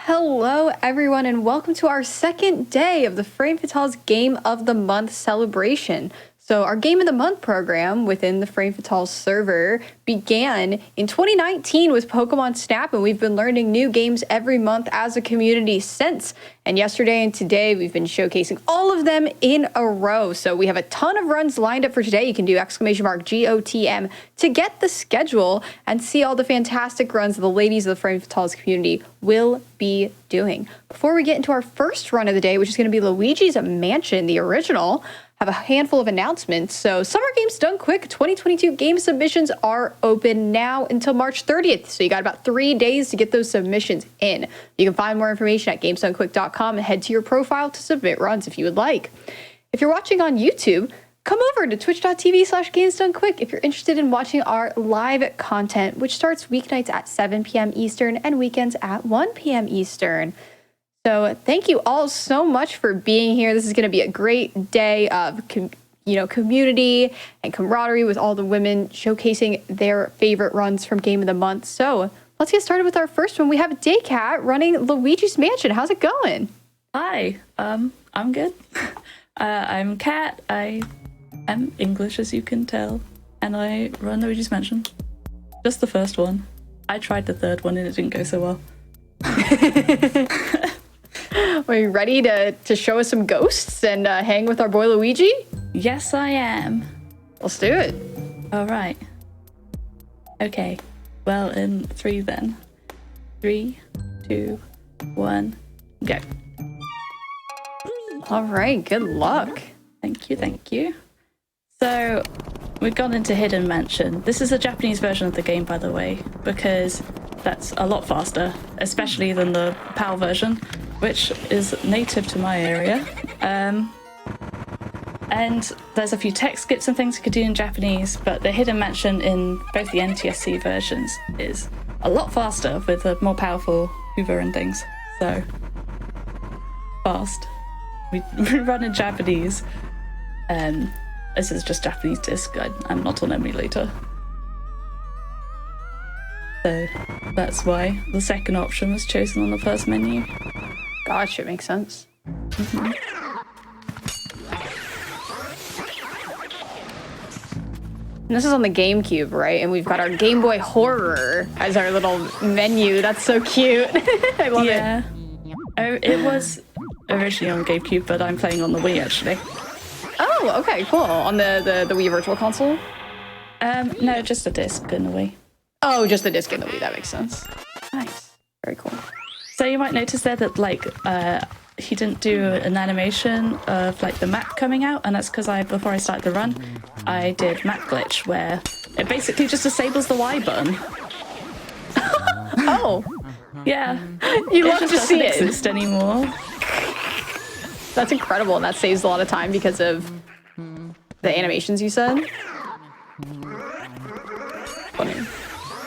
Hello, everyone, and welcome to our second day of the Frame Fatale's Game of the Month celebration. So our Game of the Month program within the Frame Fatale server began in 2019 with Pokemon Snap, and we've been learning new games every month as a community since. And yesterday and today, we've been showcasing all of them in a row. So we have a ton of runs lined up for today. You can do !GOTM to get the schedule and see all the fantastic runs that the ladies of the Frame Fatale's community will be doing. Before we get into our first run of the day, which is going to be Luigi's Mansion, the original, have a handful of announcements. So Summer Games Done Quick 2022 game submissions are open now until March 30th. So you got about 3 days to get those submissions in. You can find more information at gamesdonequick.com and head to your profile to submit runs if you would like. If you're watching on YouTube, come over to twitch.tv/gamesdonequick if you're interested in watching our live content, which starts weeknights at 7 p.m. Eastern and weekends at 1 p.m. Eastern. So thank you all so much for being here. This is going to be a great day of community and camaraderie with all the women showcasing their favorite runs from Game of the Month. So let's get started with our first one. We have DayKat running Luigi's Mansion. How's it going? Hi, I'm good. I'm Kat. I am English, as you can tell, and I run Luigi's Mansion. Just the first one. I tried the third one and it didn't go so well. Are you ready to show us some ghosts and hang with our boy Luigi? Yes, I am. Let's do it. All right. Okay. Well, in 3 then. 3, 2, 1, go. All right. Good luck. Thank you. Thank you. So we've gone into Hidden Mansion. This is a Japanese version of the game, by the way, because that's a lot faster, especially than the PAL version, which is native to my area. And there's a few text skips and things you could do in Japanese, but the Hidden Mansion in both the NTSC versions is a lot faster with a more powerful Hoover and things. So, fast. We run in Japanese. This is just Japanese disc. I'm not on emulator. So that's why the second option was chosen on the first menu. Gotcha, makes sense. Mm-hmm. And this is on the GameCube, right? And we've got our Game Boy Horror as our little menu. That's so cute. I love it. Oh, it was originally on GameCube, but I'm playing on the Wii actually. Oh, okay, cool. On the Wii Virtual Console? No, just a disc in the Wii. Oh, just the disc in the Wii. That makes sense. Nice. Very cool. So you might notice there that he didn't do an animation of the map coming out, and that's because before I started the run, I did map glitch where it basically just disables the Y button. Oh, yeah. You love to see it. It doesn't exist anymore. That's incredible, and that saves a lot of time because of the animations you said. Funny.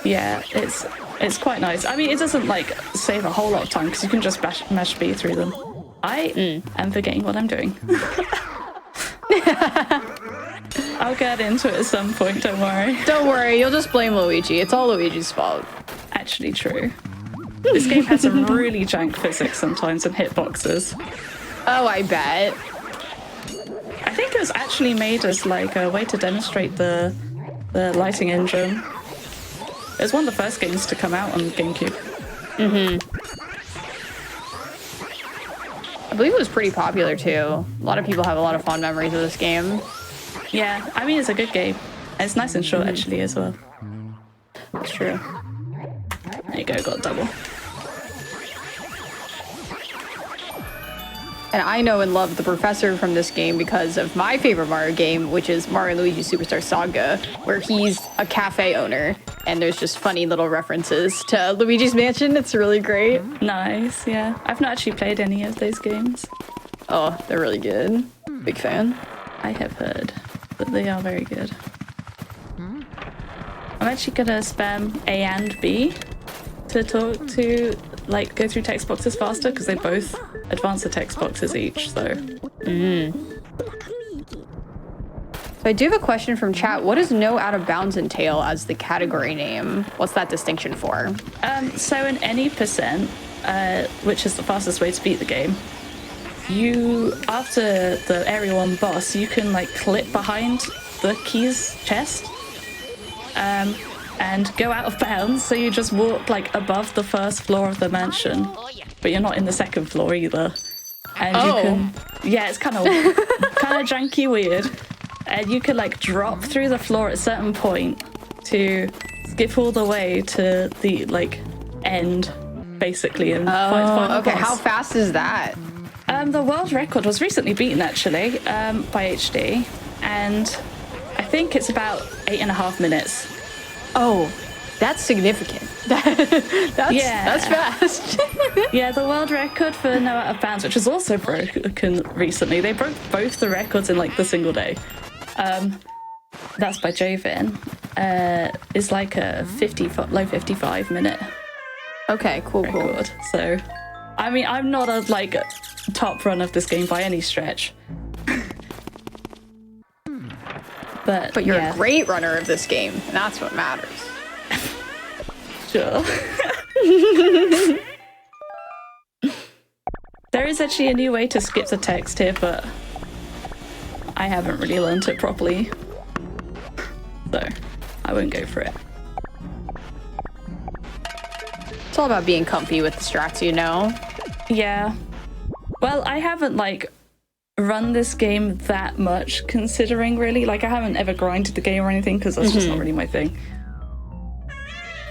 Yeah, it's quite nice. I mean, it doesn't save a whole lot of time because you can just mash B through them. I am forgetting what I'm doing. I'll get into it at some point, don't worry. Don't worry, you'll just blame Luigi. It's all Luigi's fault. Actually true. This game has some really jank physics sometimes and hitboxes. Oh, I bet. I think it was actually made as a way to demonstrate the lighting engine. It was one of the first games to come out on GameCube. I believe it was pretty popular too. A lot of people have a lot of fond memories of this game. Yeah, I mean, it's a good game. It's nice and short actually as well. That's true. There you go, got a double. And I know and love the professor from this game because of my favorite Mario game, which is Mario & Luigi Superstar Saga, where he's a cafe owner, and there's just funny little references to Luigi's Mansion. It's really great. Nice, yeah. I've not actually played any of those games. Oh, they're really good. Big fan. I have heard that they are very good. I'm actually gonna spam A and B to talk to, go through text boxes faster, because they both advance the text boxes each, so. So I do have a question from chat. What does No Out of Bounds entail as the category name? What's that distinction for? So in any percent, which is the fastest way to beat the game, after the Area 1 boss, you can like clip behind the key's chest and go out of bounds, so you just walk like above the first floor of the mansion, but you're not in the second floor either. And you can, it's kind of janky weird, and you can like drop through the floor at a certain point to skip all the way to the like end, basically, and find the boss. How fast is that? The world record was recently beaten actually by HD, and I think it's about 8.5 minutes. Oh, that's significant. That's fast. Yeah, the world record for No Out of Bounds, which was also broken recently. They broke both the records in like the single day. That's by Jovin. Is like a low 55 minute. Okay, cool. So, I mean, I'm not a like top run of this game by any stretch. But you're a great runner of this game, and that's what matters. Sure. There is actually a new way to skip the text here, but I haven't really learned it properly, so I won't go for it. It's all about being comfy with the strats, you know? Yeah. Well, I haven't like run this game that much, considering really. Like, I haven't ever grinded the game or anything, because that's just not really my thing.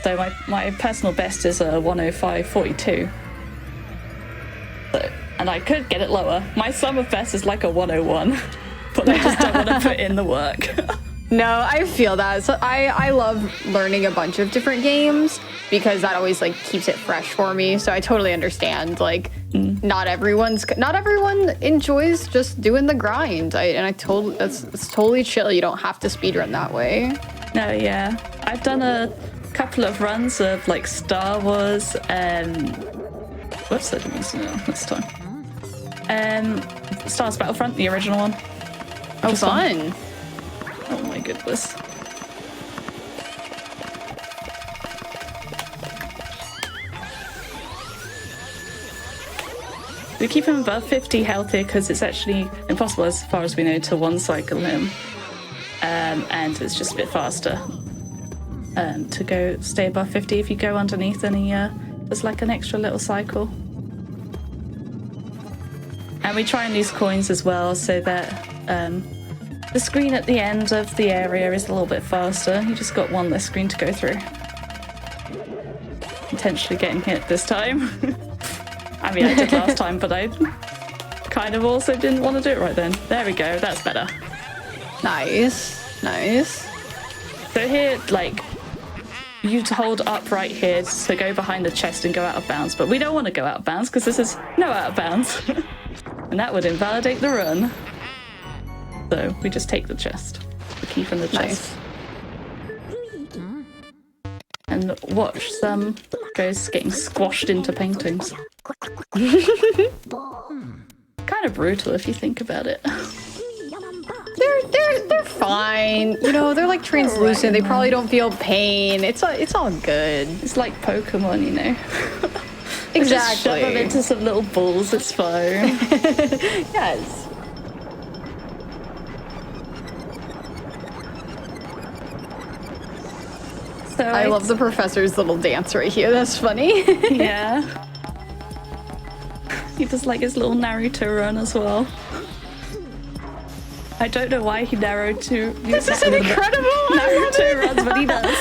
So my personal best is a 105.42. So, and I could get it lower. My sum of best is like a 101, but I just don't want to put in the work. No, I feel that. So I love learning a bunch of different games because that always like keeps it fresh for me. So I totally understand. Like, not everyone enjoys just doing the grind. It's totally chill. You don't have to speedrun that way. No, yeah, I've done a couple of runs of like Star Wars. Whoops, I didn't mean to do that this time. Star Wars Battlefront, the original one. Oh, fun. Oh my goodness. We keep him above 50 health here because it's actually impossible, as far as we know, to one cycle him. And it's just a bit faster to stay above 50. If you go underneath, then there's like an extra little cycle. And we try and use coins as well, so that the screen at the end of the area is a little bit faster. You just got one less screen to go through. Intentionally getting hit this time. I mean, I did last time, but I kind of also didn't want to do it right then. There we go, that's better. Nice. So here, like, you hold up right here to go behind the chest and go out of bounds, but we don't want to go out of bounds because this is no out of bounds. And that would invalidate the run. So we just take the chest, the key from the chest. Nice. And watch some ghosts getting squashed into paintings. Kind of brutal if you think about it. They're fine. You know, they're like translucent. They probably don't feel pain. It's all good. It's like Pokemon, you know. Exactly. Just shove them into some little balls. It's fine. Yes. So I love the professor's little dance right here. That's funny. Yeah. He does like his little Naruto run as well. I don't know why he narrowed to. This is an incredible Naruto runs, but he does.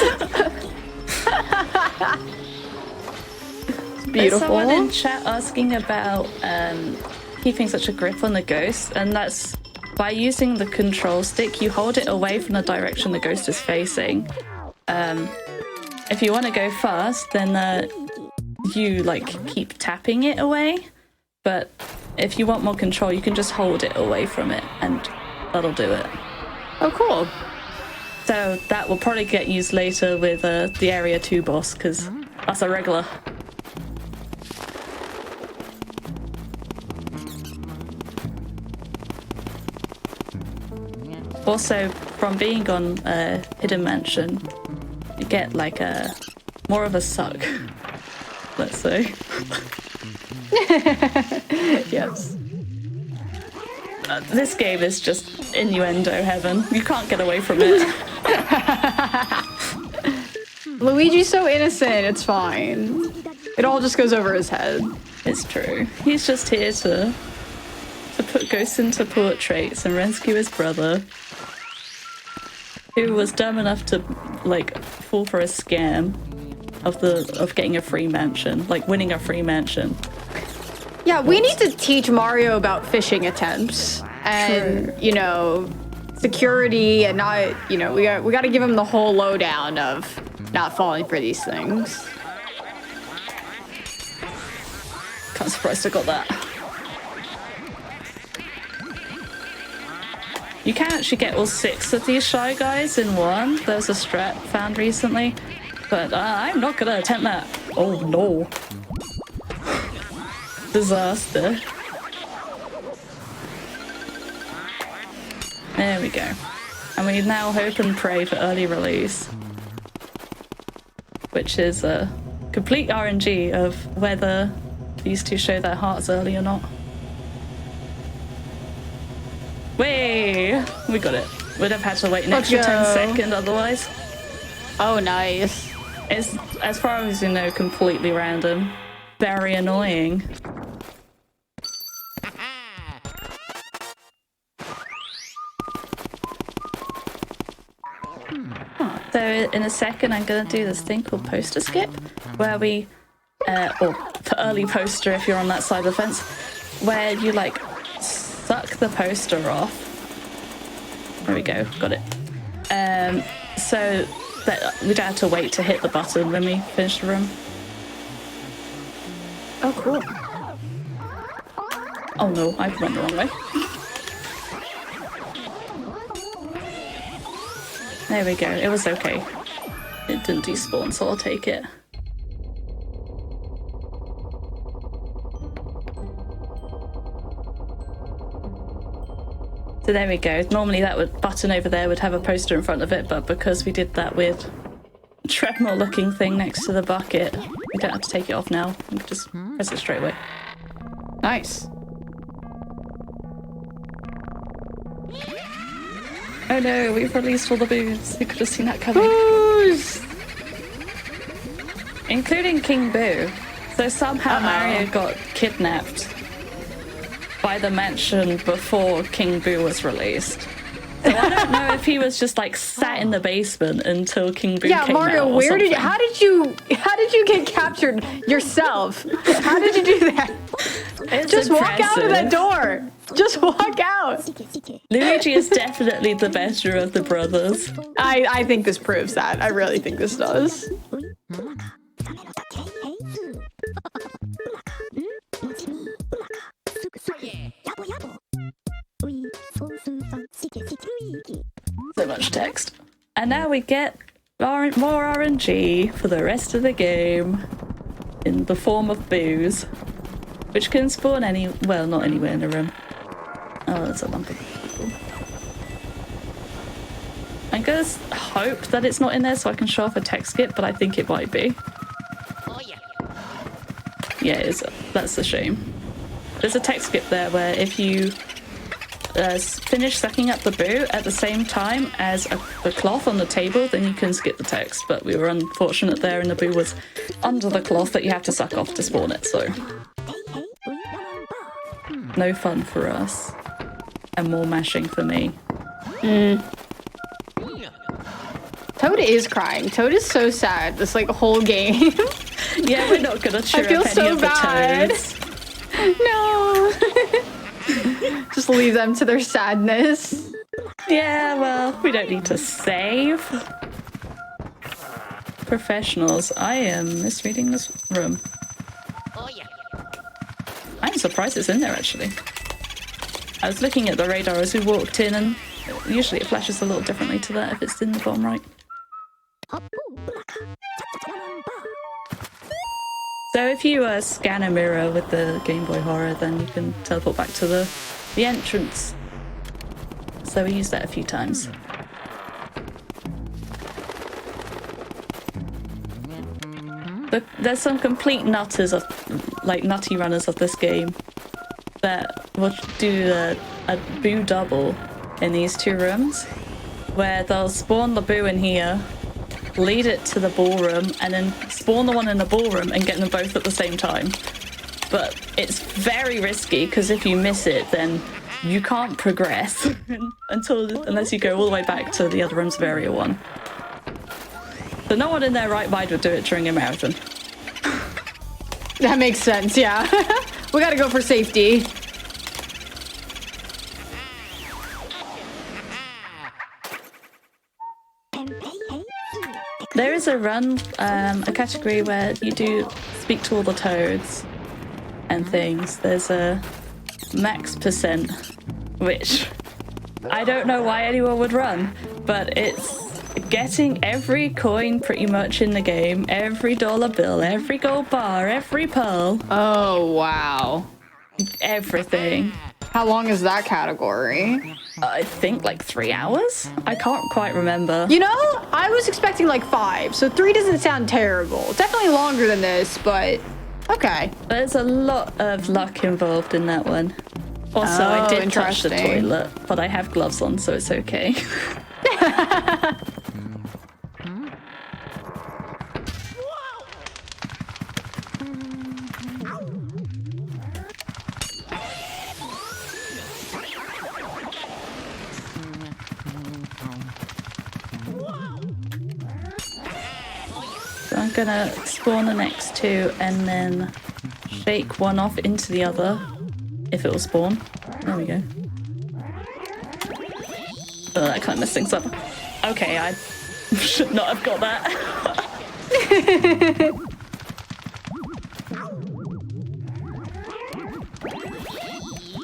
It's beautiful. There's someone in chat asking about keeping such a grip on the ghost, and that's by using the control stick. You hold it away from the direction the ghost is facing. If you want to go fast, then you like keep tapping it away. But if you want more control, you can just hold it away from it, and that'll do it. Oh, cool. So that will probably get used later with the Area 2 boss, because that's a regular. Also, from being on Hidden Mansion, you get like more of a suck, let's say. Yes. This game is just innuendo heaven. You can't get away from it. Luigi's so innocent, it's fine. It all just goes over his head. It's true. He's just here to put ghosts into portraits and rescue his brother, who was dumb enough to like fall for a scam of getting a free mansion, like winning a free mansion. Yeah, we need to teach Mario about phishing attempts and, you know, security and not, you know, we got to give him the whole lowdown of not falling for these things. Kind of surprised I got that. You can actually get all 6 of these Shy Guys in one. There's a strat found recently, but I'm not gonna attempt that. Oh no. Disaster. There we go. And we now hope and pray for early release, which is a complete RNG of whether these two show their hearts early or not. Way! We got it. We'd have had to wait an extra 10 seconds otherwise. Oh, nice. It's, as far as you know, completely random. Very annoying. So in a second I'm going to do this thing called poster skip, where we, or early poster if you're on that side of the fence, where you like suck the poster off. There we go, got it. So that we don't have to wait to hit the button when we finish the room. Oh, cool. Oh no, I've run the wrong way. There we go, it was okay. It didn't despawn, so I'll take it. So there we go. Normally that button over there would have a poster in front of it, but because we did that with a treadmill looking thing next to the bucket, we don't have to take it off now. We can just press it straight away. Nice. Oh no, we've released all the boos. You could have seen that coming. Booze! Including King Boo. So somehow Mario got kidnapped by the mansion before King Boo was released. So I don't know if he was just like sat in the basement until King Boo came out. Yeah, Mario, how did you get captured yourself? How did you do that? It's just impressive. Walk out of that door. Just walk out. Luigi is definitely the better of the brothers. I think this proves that. I really think this does. So much text. And now we get more RNG for the rest of the game in the form of boos, which can spawn not anywhere in the room. Oh, that's a lump of people. I'm gonna hope that it's not in there so I can show off a text skip, but I think it might be. Yeah, it is. That's a shame. There's a text skip there where if you finish sucking up the boo at the same time as the cloth on the table, then you can skip the text. But we were unfortunate there, and the boo was under the cloth that you have to suck off to spawn it, so no fun for us. And more mashing for me. Toad is crying. Toad is so sad this like whole game. Yeah, we're not gonna cheer I feel up any so of the bad. toads. No. Just leave them to their sadness. Yeah, well, we don't need to save. Professionals. I am misreading this room. I'm surprised it's in there, actually. I was looking at the radar as we walked in, and usually it flashes a little differently to that if it's in the bottom right. So if you scan a mirror with the Game Boy Horror, then you can teleport back to the entrance. So we used that a few times. There's some complete nutters of like nutty runners of this game that will do a boo double in these 2 rooms, where they'll spawn the boo in here, lead it to the ballroom, and then spawn the one in the ballroom and get them both at the same time. But it's very risky because if you miss it, then you can't progress unless you go all the way back to the other rooms of Area 1. So no one in their right mind would do it during a marathon. That makes sense, yeah. We gotta go for safety. There is a run, a category where you do speak to all the toads and things. There's a max percent, which I don't know why anyone would run, but it's getting every coin pretty much in the game, every dollar bill, every gold bar, every pearl. Oh, wow. Everything. How long is that category? I think like 3 hours? I can't quite remember. You know, I was expecting like 5, so 3 doesn't sound terrible. Definitely longer than this, but okay. There's a lot of luck involved in that one. Also, I did touch the toilet, but I have gloves on, so it's okay. So I'm gonna spawn the next 2 and then shake one off into the other if it will spawn. There we go. Oh, that kind of messed things up. Okay, I should not have got that.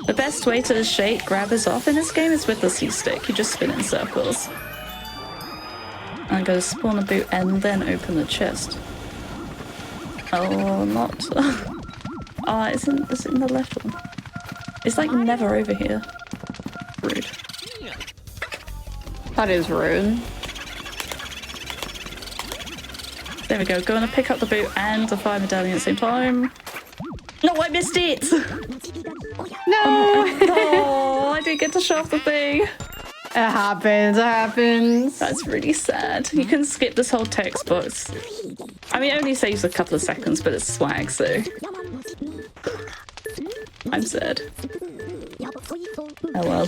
The best way to shake grabbers off in this game is with the C-stick. You just spin in circles. I'm going to spawn a boot and then open the chest. Oh, not. It's in the left one. It's like never over here. Rude. That is rude. There we go. Going to pick up the boot and the fire medallion at the same time. No, I missed it! No! Oh, I didn't get to show off the thing. It happens, it happens. That's really sad. You can skip this whole text box. I mean, it only saves a couple of seconds, but it's swag, so... I'm sad. Oh well.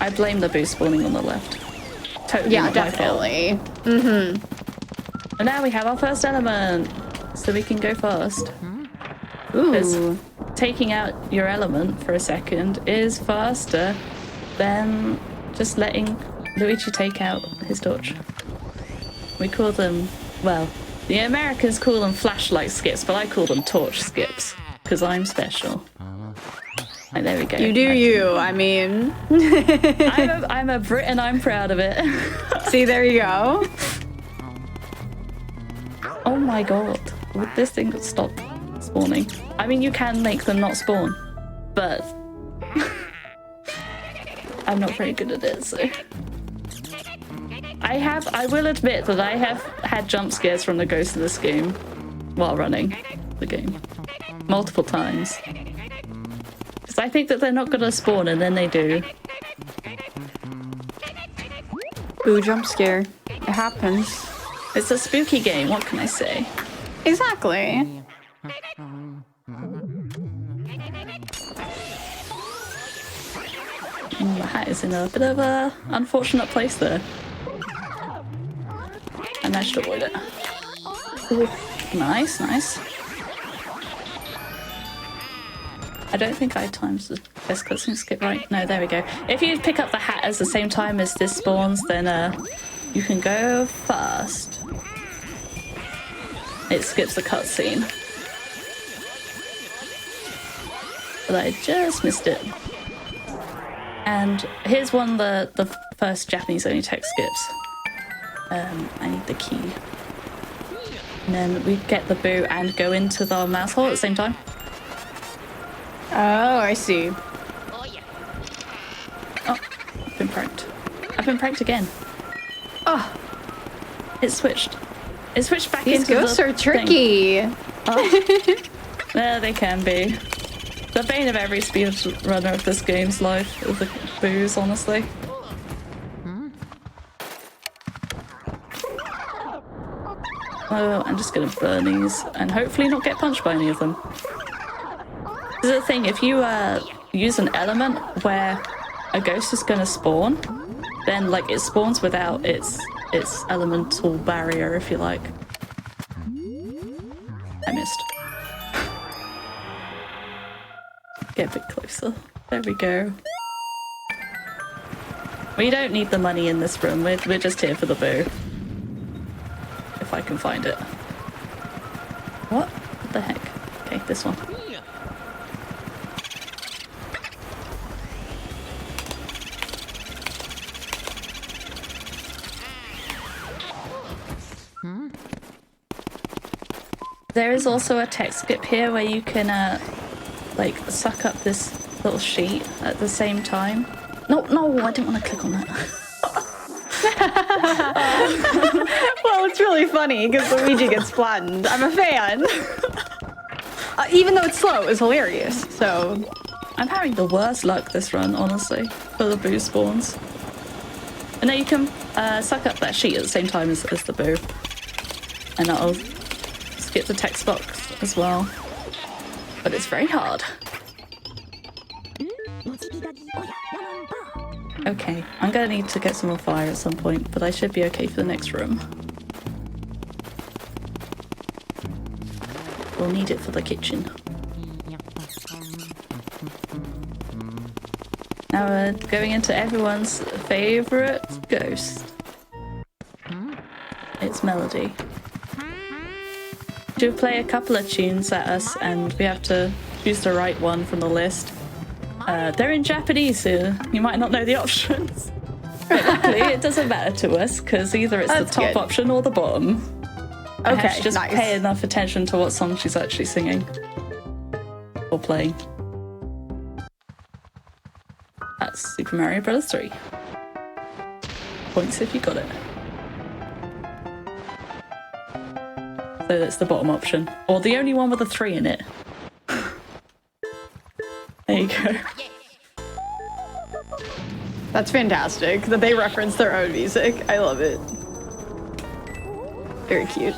I blame the boost spawning on the left. Totally Yeah, not my fault. definitely. Mm-hmm. And now we have our first element, so we can go fast. Ooh. Taking out your element for a second is faster than just letting Luigi take out his torch. We call them, well, the Americans call them flashlight skips, but I call them torch skips, because I'm special. Right, there we go. You do you, I mean. I'm a Brit and I'm proud of it. See, there you go. Oh my god, would this thing stop spawning? I mean, you can make them not spawn, but I'm not very good at it, so... I will admit that I have had jump scares from the ghosts of this game while running the game. Multiple times. Because I think that they're not gonna spawn and then they do. Ooh, jump scare. It happens. It's a spooky game, what can I say? Exactly. The hat is in a bit of a unfortunate place there. I managed to avoid it. Ooh, nice, nice. I don't think I timed the best cutscene skip right. No, there we go. If you pick up the hat at the same time as this spawns, then you can go fast. It skips the cutscene. But I just missed it. And here's one of the first Japanese-only text skips. I need the key. And then we get the boo and go into the mouse hole at the same time. Oh, I see. Oh, I've been pranked. I've been pranked again. Oh, It switched. It switched back These into ghosts the are tricky. Oh. There they can be. The bane of every speedrunner of this game's life is the booze, honestly. Oh, I'm just gonna burn these and hopefully not get punched by any of them. This is the thing, if you use an element where a ghost is gonna spawn, then like it spawns without its elemental barrier, if you like. I missed. Get a bit closer. There we go. We don't need the money in this room. We're just here for the boo. If I can find it. What? What the heck? Okay, this one. There is also a text skip here where you can like suck up this little sheet at the same time. No, I didn't want to click on that. Well, it's really funny because Luigi gets flattened. I'm a fan. Even though it's slow, it's hilarious. So I'm having the worst luck this run, honestly, for the boo spawns. And now you can suck up that sheet at the same time as the boo. And that'll skip the text box as well. But it's very hard. Okay, I'm gonna need to get some more fire at some point, but I should be okay for the next room. We'll need it for the kitchen. Now we're going into everyone's favourite ghost. It's Melody. She'll play a couple of tunes at us and we have to choose the right one from the list. They're in Japanese, so you might not know the options. But luckily, it doesn't matter to us, because either it's the top option or the bottom. Okay, just pay enough attention to what song she's actually singing. Or playing. That's Super Mario Bros. 3. Points if you got it. So that's the bottom option. Or the only one with a 3 in it. There you go. That's fantastic that they reference their own music. I love it. Very cute.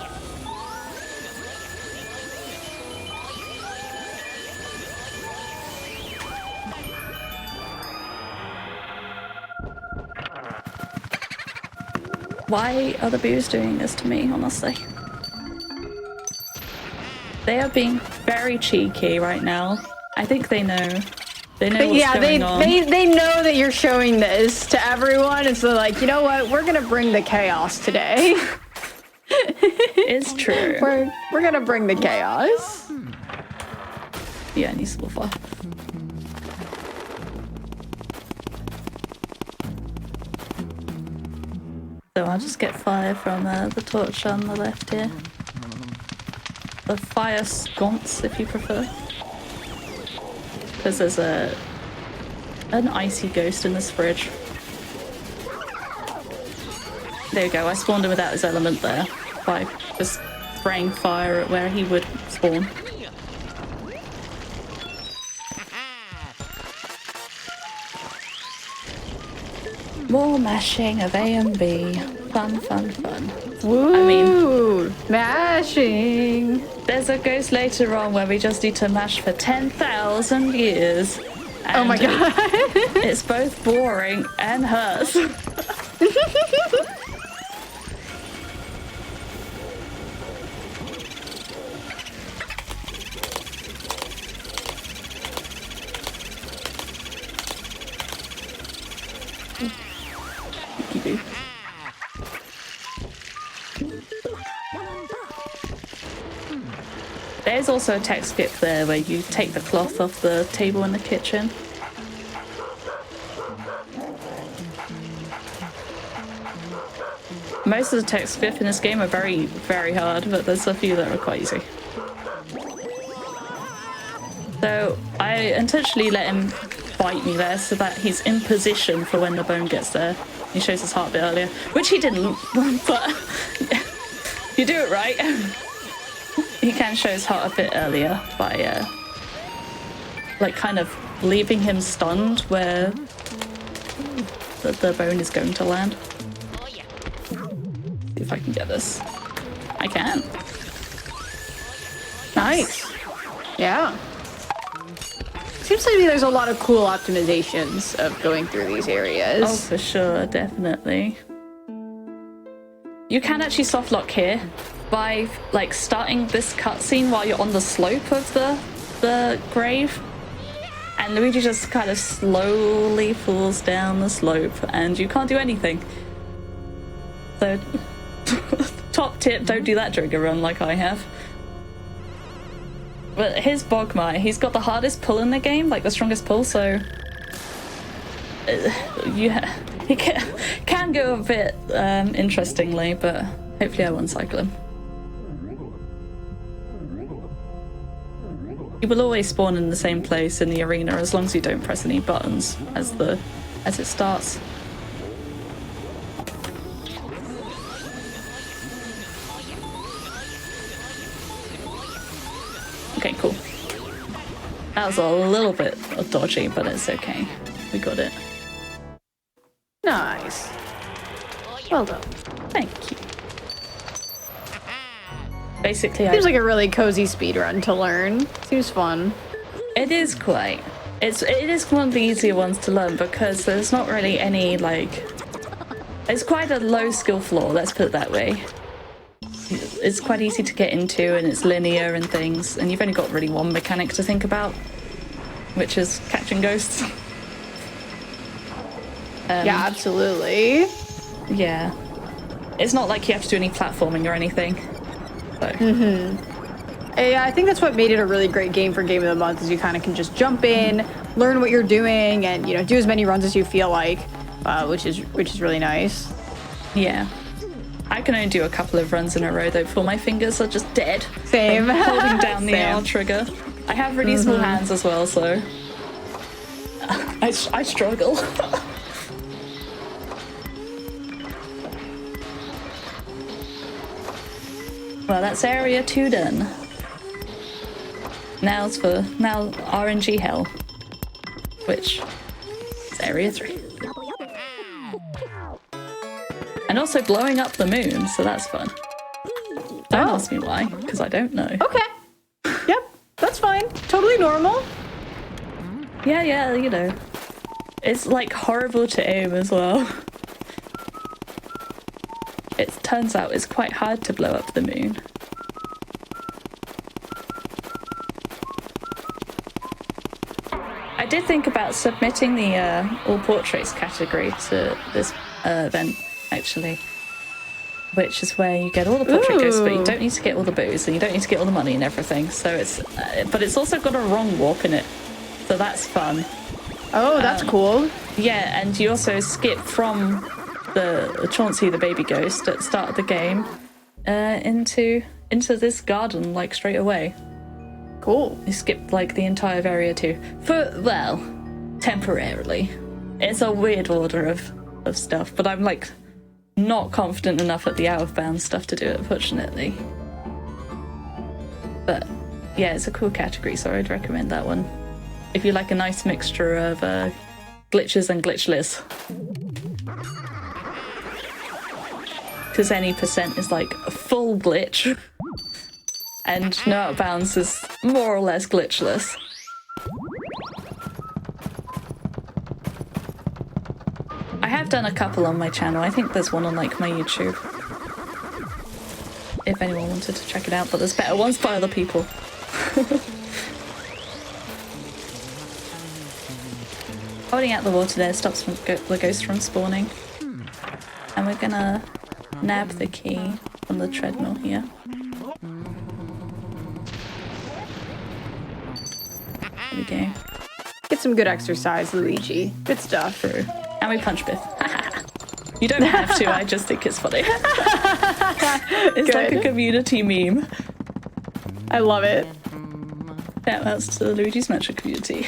Why are the boos doing this to me, honestly? They are being very cheeky right now. I think they know. They know what's going on. They know that you're showing this to everyone, and so they're like, you know what? We're gonna bring the chaos today. It's true. We're gonna bring the chaos. Yeah, it needs more fire. So I'll just get fire from the torch on the left here. The fire sconce, if you prefer. Because there's an icy ghost in this fridge. There you go, I spawned him without his element there by just spraying fire at where he would spawn. More mashing of A and B. Fun, fun, fun. Woo! I mean, mashing! There's a ghost later on where we just need to mash for 10,000 years. Oh my god. It's both boring and hurts. There's also a text skip there where you take the cloth off the table in the kitchen. Most of the text skip in this game are very, very hard, but there's a few that are quite easy. So I intentionally let him bite me there so that he's in position for when the bone gets there. He shows his heart a bit earlier, which he didn't, but you do it right. He can show his heart a bit earlier by like kind of leaving him stunned where the bone is going to land. See if I can get this. I can. Nice. Yeah. Seems to me there's a lot of cool optimizations of going through these areas. Oh, for sure, definitely. You can actually soft lock here by like starting this cutscene while you're on the slope of the grave, and Luigi just kind of slowly falls down the slope, and you can't do anything. So, top tip: don't do that during a run like I have. But here's Bogmire. He's got the hardest pull in the game, like the strongest pull, so yeah, he can go a bit interestingly, but hopefully I won't cycle him. You will always spawn in the same place in the arena as long as you don't press any buttons as it starts. Okay, cool. That was a little bit dodgy, but it's okay. We got it. Nice. Well done. Thank you. Basically, Seems like a really cozy speedrun to learn. Seems fun. it is quite. It is one of the easier ones to learn because there's not really any like. It's quite a low skill floor. Let's put it that way. It's quite easy to get into, and it's linear and things, and you've only got really one mechanic to think about, which is catching ghosts. Yeah, absolutely. Yeah. It's not like you have to do any platforming or anything. So. Yeah, I think that's what made it a really great game for Game of the Month, is you kind of can just jump in, learn what you're doing, and do as many runs as you feel like, which is really nice. Yeah. I can only do a couple of runs in a row though before my fingers are just dead. Same. From holding down the Same. R trigger. I have really small hands as well, so I struggle. Well, that's area 2 done. Now RNG hell, which is area 3. And also blowing up the moon, so that's fun. Don't ask me why, because I don't know. Okay. Yep, that's fine. Totally normal. Yeah, It's like horrible to aim as well. It turns out it's quite hard to blow up the moon. I did think about submitting the all portraits category to this event, actually, which is where you get all the portrait ghosts, but you don't need to get all the booze, and you don't need to get all the money and everything. So it's, but it's also got a wrong walk in it, so that's fun. Oh, that's cool. Yeah, and you also skip from the Chauncey the baby ghost at the start of the game into this garden like straight away. Cool. You skip like the entire area too. Temporarily. It's a weird order of stuff, but I'm like not confident enough at the out of bounds stuff to do it, fortunately. But yeah, it's a cool category, so I'd recommend that one. If you like a nice mixture of glitches and glitchless. Because any percent is like a full glitch. And no out of bounds is more or less glitchless. I have done a couple on my channel. I think there's one on like my YouTube. If anyone wanted to check it out, but there's better ones by other people. Holding out the water there stops the ghost from spawning. And we're gonna nab the key on the treadmill here. There we go. Get some good exercise, Luigi. Good stuff. True. And we punch Biff. You don't have to, I just think it's funny. It's Good. like a community meme. I love it. Shout outs to the Luigi's Mansion community.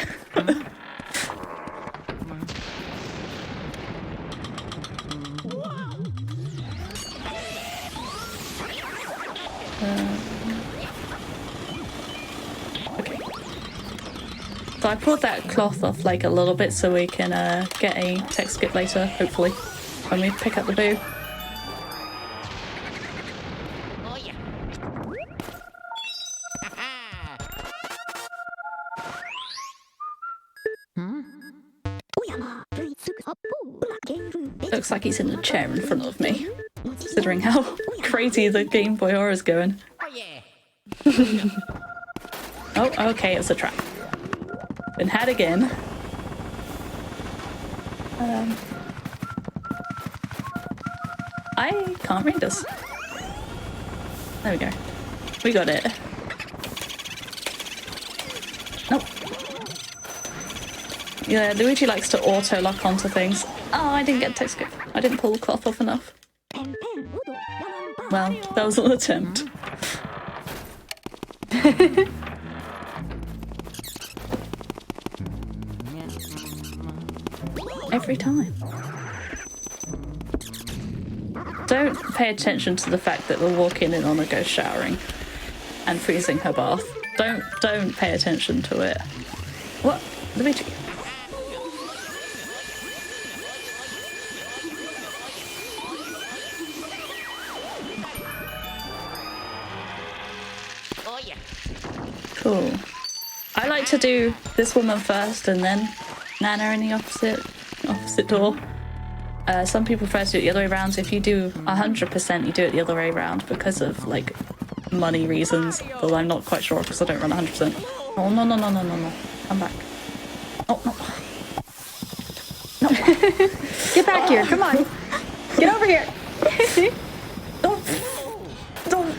Okay. So I pulled that cloth off like a little bit so we can get a tech skip later, hopefully, when we pick up the boo. Looks like he's in the chair in front of me, considering how crazy the Game Boy Horror is going. Oh, okay, it was a trap. Been had again. I can't read this. There we go. We got it. Nope. Yeah, Luigi likes to auto-lock onto things. Oh, I didn't get text skip. I didn't pull the cloth off enough. Well, that was an attempt. Every time. Don't pay attention to the fact that we're walking in on a ghost showering and freezing her bath. Don't pay attention to it. What? Luigi? Cool. I like to do this woman first and then Nana in the opposite door. Some people prefer to do it the other way around, so if you do 100%, you do it the other way around because of, like, money reasons, though I'm not quite sure because I don't run 100%. Oh, no. Come back. Oh, no. No. Get back here, come on. Get over here. Don't.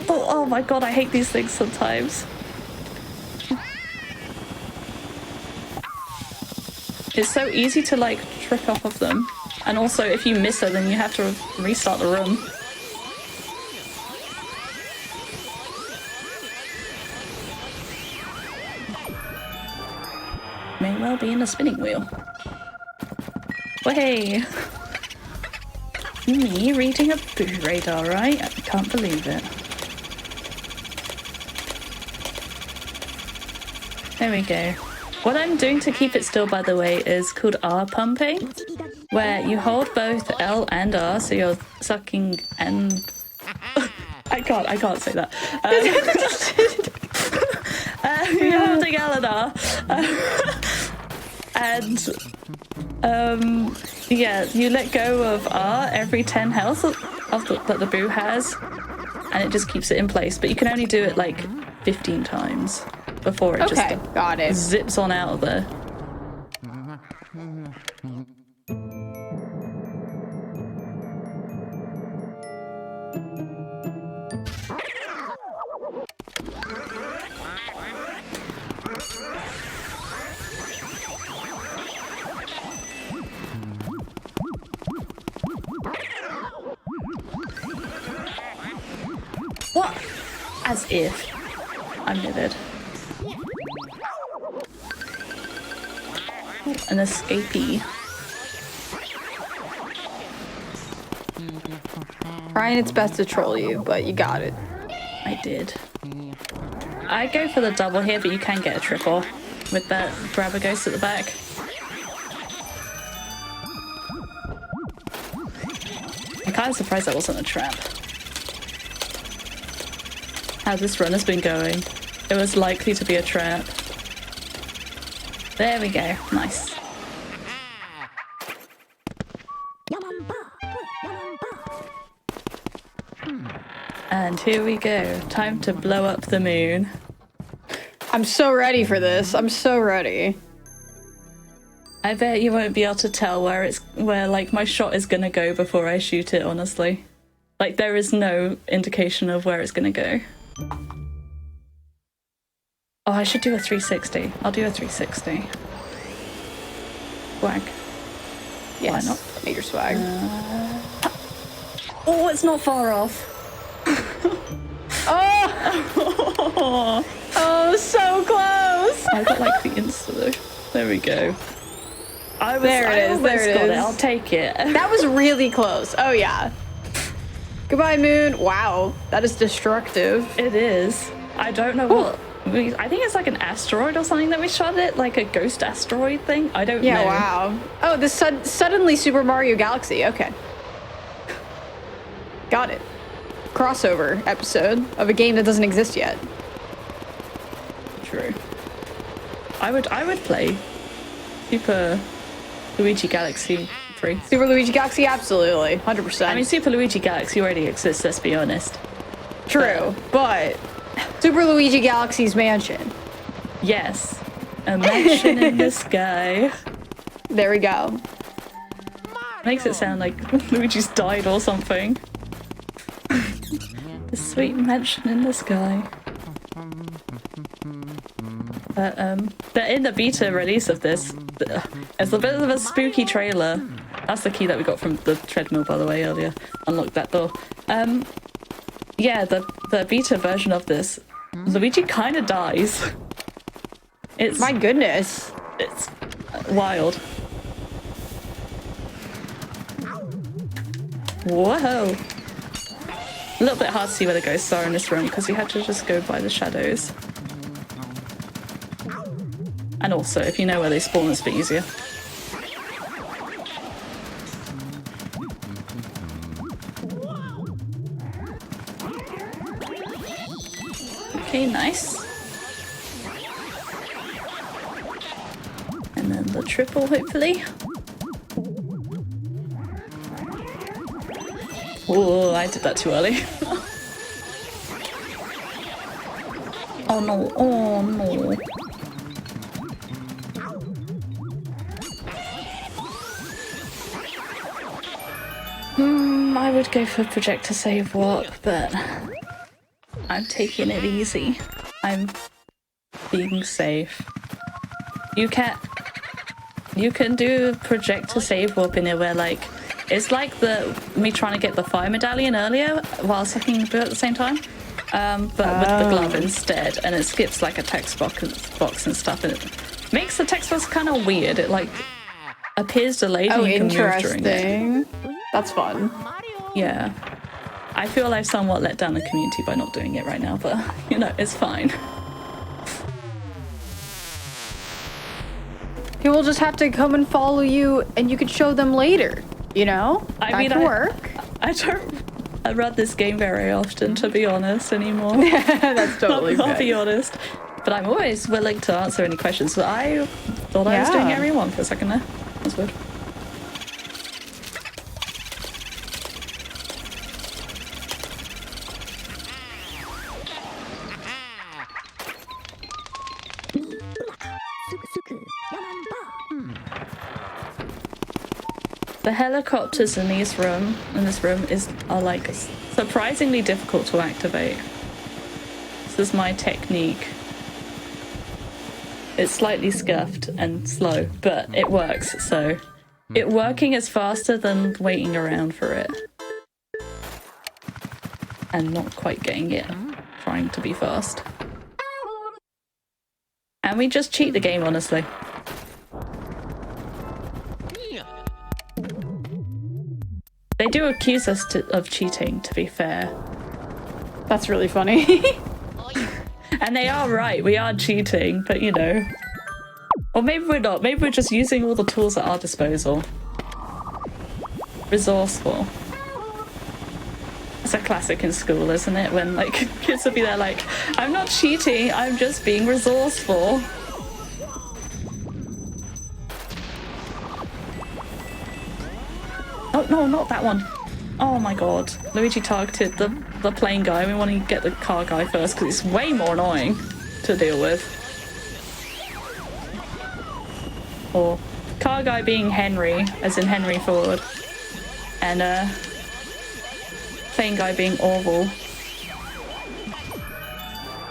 Oh my god, I hate these things sometimes. It's so easy to, like, trick off of them. And also, if you miss her, then you have to restart the room. May well be in a spinning wheel. Well, hey! Me reading a boo radar, right? I can't believe it. There we go. What I'm doing to keep it still, by the way, is called R pumping, where you hold both L and R, so you're sucking and... I can't say that. You're holding L and R. Yeah, you let go of R every 10 health that the boo has, and it just keeps it in place, but you can only do it like 15 times before it just got it. Zips on out of there. What? As if. I'm livid. An escapee. Trying its best to troll you, but you got it. I did. I go for the double here, but you can get a triple with that grabber ghost at the back. I'm kind of surprised that wasn't a trap. How this run has been going. It was likely to be a trap. There we go. Nice. And here we go. Time to blow up the moon. I'm so ready for this. I'm so ready. I bet you won't be able to tell where like my shot is gonna go before I shoot it, honestly. Like there is no indication of where it's gonna go. Oh, I should do a 360. I'll do a 360. Swag. Yes. Why not? Major swag. Oh, it's not far off. Oh! Oh, so close! I got like the insta though. There we go. There it is. I'll take it. That was really close. Oh, yeah. Goodbye, moon. Wow, that is destructive. It is. I don't know what. I think it's like an asteroid or something that we shot at, like a ghost asteroid thing. I don't know. Yeah, wow. Oh, this suddenly Super Mario Galaxy. Okay. Got it. Crossover episode of a game that doesn't exist yet. True. I would play Super Luigi Galaxy 3. Super Luigi Galaxy, absolutely. 100%. I mean, Super Luigi Galaxy already exists, let's be honest. True, but Super Luigi Galaxy's mansion. Yes. A mansion in the sky. There we go. Makes it sound like Luigi's died or something. The sweet mansion in the sky. But in the beta release of this, it's a bit of a spooky trailer. That's the key that we got from the treadmill, by the way, earlier. Unlocked that door. Yeah, the beta version of this, Luigi kind of dies. It's My goodness. It's wild. Whoa. A little bit hard to see where the ghosts are in this room because you had to just go by the shadows. And also, if you know where they spawn, it's a bit easier. Okay, nice. And then the triple, hopefully. Oh, I did that too early. Oh no, oh no. I would go for projector save warp, but I'm taking it easy. I'm being safe. You can do projector save warp in it where like it's like me trying to get the fire medallion earlier while sucking the boot at the same time, but with the glove instead, and it skips like a text box and stuff, and it makes the text box kind of weird. It like appears delayed and you can move during it. That's fun. Yeah. I feel I've somewhat let down the community by not doing it right now, but you know, it's fine. People just have to come and follow you and you could show them later, you know? That could work. I run this game very often, to be honest, anymore. That's totally I'll be honest. But I'm always willing to answer any questions, but I thought I was doing everyone for a second there. That's weird. The helicopters in this room are like surprisingly difficult to activate. This is my technique. It's slightly scuffed and slow, but it works, so it working is faster than waiting around for it. And not quite getting it, trying to be fast. And we just cheat the game, honestly. They do accuse us of cheating, to be fair. That's really funny. And they are right, we are cheating, but you know. Or maybe we're not, maybe we're just using all the tools at our disposal. Resourceful. It's a classic in school, isn't it? When like kids will be there like, I'm not cheating, I'm just being resourceful. Oh no, not that one. Oh my god. Luigi targeted the plane guy. We want to get the car guy first because it's way more annoying to deal with. Or car guy being Henry, as in Henry Ford. And plane guy being Orville.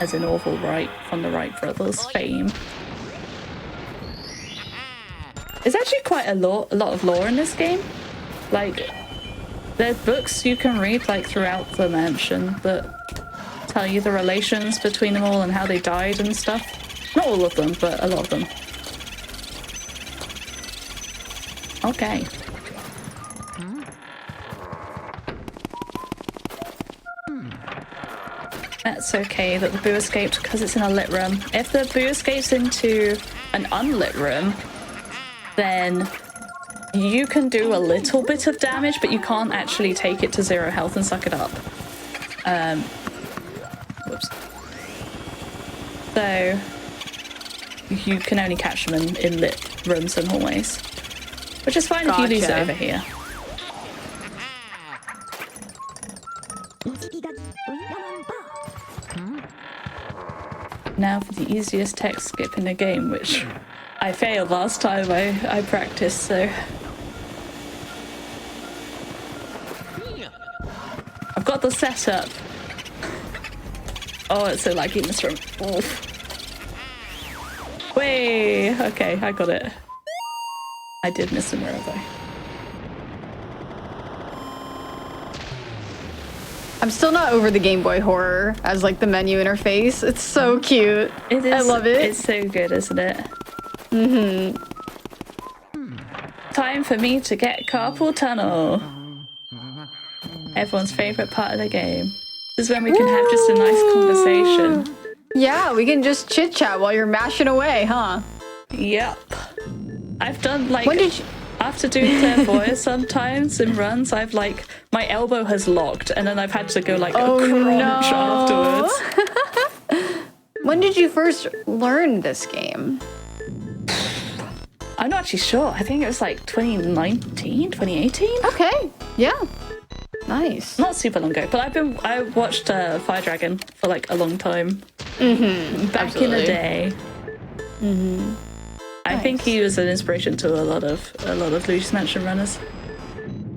As in Orville Wright from the Wright brothers fame. There's actually quite a lot of lore in this game. Like, there's books you can read like throughout the mansion that tell you the relations between them all and how they died and stuff. Not all of them, but a lot of them. Okay. That's okay that the boo escaped because it's in a lit room. If the boo escapes into an unlit room, then you can do a little bit of damage, but you can't actually take it to 0 health and suck it up. Whoops. So you can only catch them in lit rooms and hallways, which is fine if you lose it over here. Now for the easiest tech skip in the game, which I failed last time I practiced, so... I've got the setup. Oh, it's so laggy in this room. Oof. Way! Okay, I got it. I did miss a mirror though. I'm still not over the Game Boy horror as like the menu interface. It's so cute. It is. I love it. It's so good, isn't it? Mm-hmm. Time for me to get carpal tunnel. Everyone's favorite part of the game. This is when we can have just a nice conversation. Yeah, we can just chit chat while you're mashing away, huh? Yep. I've done like... When did you... After doing clairvoyance sometimes in runs, I've like... My elbow has locked and then I've had to go like a crunch afterwards. When did you first learn this game? I'm not actually sure. I think it was like 2019, 2018? Okay, yeah. Nice. Not super long ago, but I watched Fire Dragon for like a long time. Back in the day. I think he was an inspiration to a lot of Luigi's Mansion runners.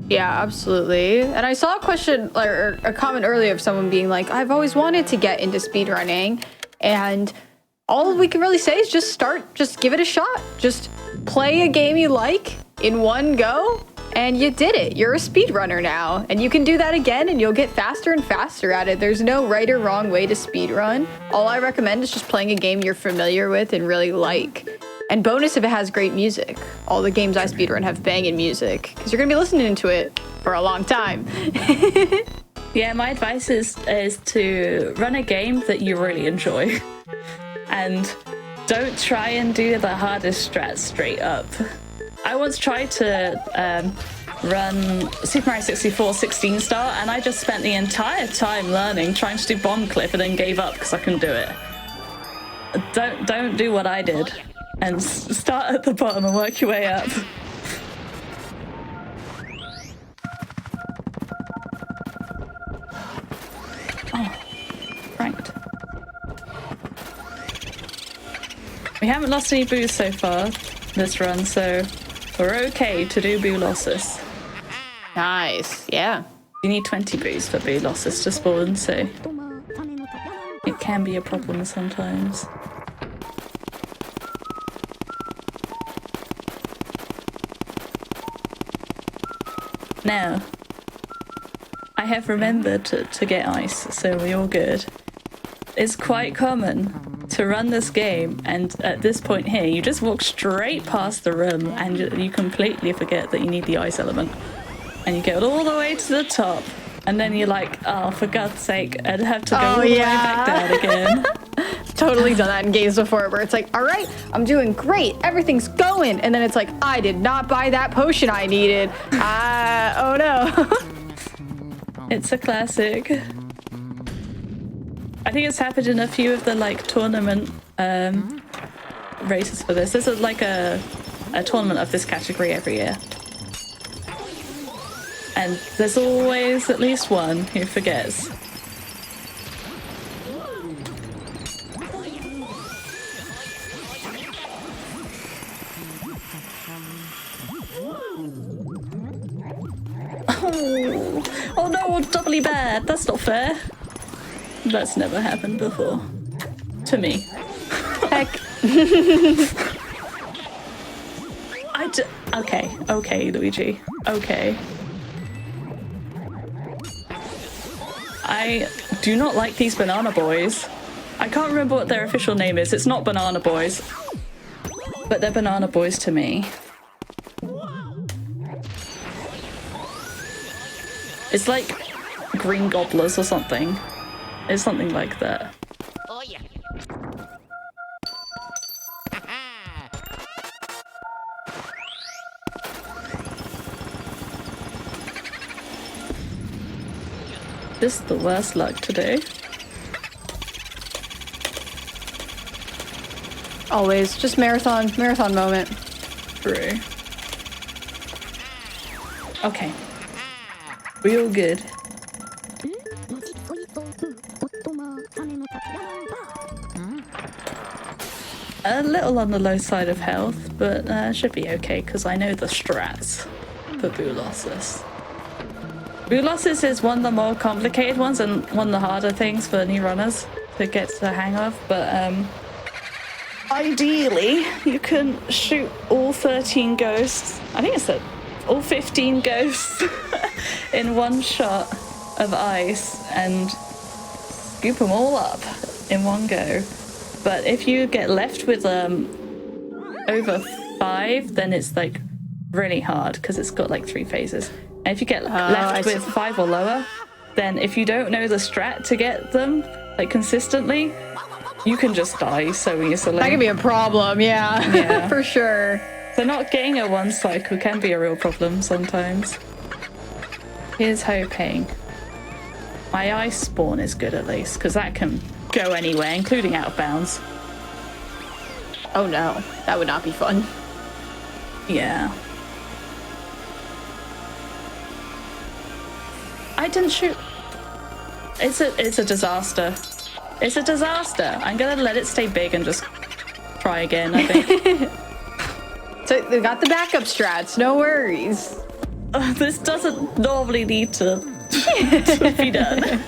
Yeah, absolutely. And I saw a question or a comment earlier of someone being like, I've always wanted to get into speedrunning, and all we can really say is just give it a shot. Just play a game you like in one go, and you did it. You're a speedrunner now, and you can do that again, and you'll get faster and faster at it. There's no right or wrong way to speedrun. All I recommend is just playing a game you're familiar with and really like. And bonus if it has great music. All the games I speedrun have banging music, because you're gonna be listening to it for a long time. Yeah, my advice is to run a game that you really enjoy. And don't try and do the hardest strat straight up. I once tried to run Super Mario 64 16 star, and I just spent the entire time learning, trying to do bomb clip, and then gave up because I couldn't do it. Don't do what I did, and start at the bottom and work your way up. Oh, right. We haven't lost any boos so far this run, so we're okay to do boo losses. Nice, yeah. You need 20 boos for boo losses to spawn, so it can be a problem sometimes. Now, I have remembered to get ice, so we're all good. It's quite common to run this game, and at this point here, you just walk straight past the room, and you completely forget that you need the ice element. And you get all the way to the top, and then you're like, oh, for God's sake, I'd have to go all the way back down again. Totally done that in games before, where it's like, all right, I'm doing great, everything's going, and then it's like, I did not buy that potion I needed. Oh no. It's a classic. I think it's happened in a few of the like tournament races for this. There's like a tournament of this category every year. And there's always at least one who forgets. Oh no, doubly bad. That's not fair. That's never happened before. To me. Heck. Okay, Luigi. Okay. I do not like these banana boys. I can't remember what their official name is. It's not banana boys. But they're banana boys to me. It's like green gobblers or something. It's something like that. Oh yeah. This is the worst luck today. Always. Just marathon moment. True. Okay. We all good. A little on the low side of health, but should be okay because I know the strats for Boolossus. Boolossus is one of the more complicated ones and one of the harder things for new runners to get the hang of, but ideally you can shoot all 13 ghosts, I think it's all 15 ghosts in one shot of ice and scoop them all up in one go. But if you get left with over 5, then it's like really hard because it's got like 3 phases. And if you get left with 5 or lower, then if you don't know the strat to get them like consistently, you can just die so easily. That can be a problem, yeah. For sure. So not getting a 1 cycle can be a real problem sometimes. Here's hoping my ice spawn is good at least, because that can go anywhere, including out of bounds. Oh no, that would not be fun. Yeah. I didn't shoot. It's a disaster. It's a disaster. I'm gonna let it stay big and just try again, I think. So we got the backup strats, no worries. This doesn't normally need to be done.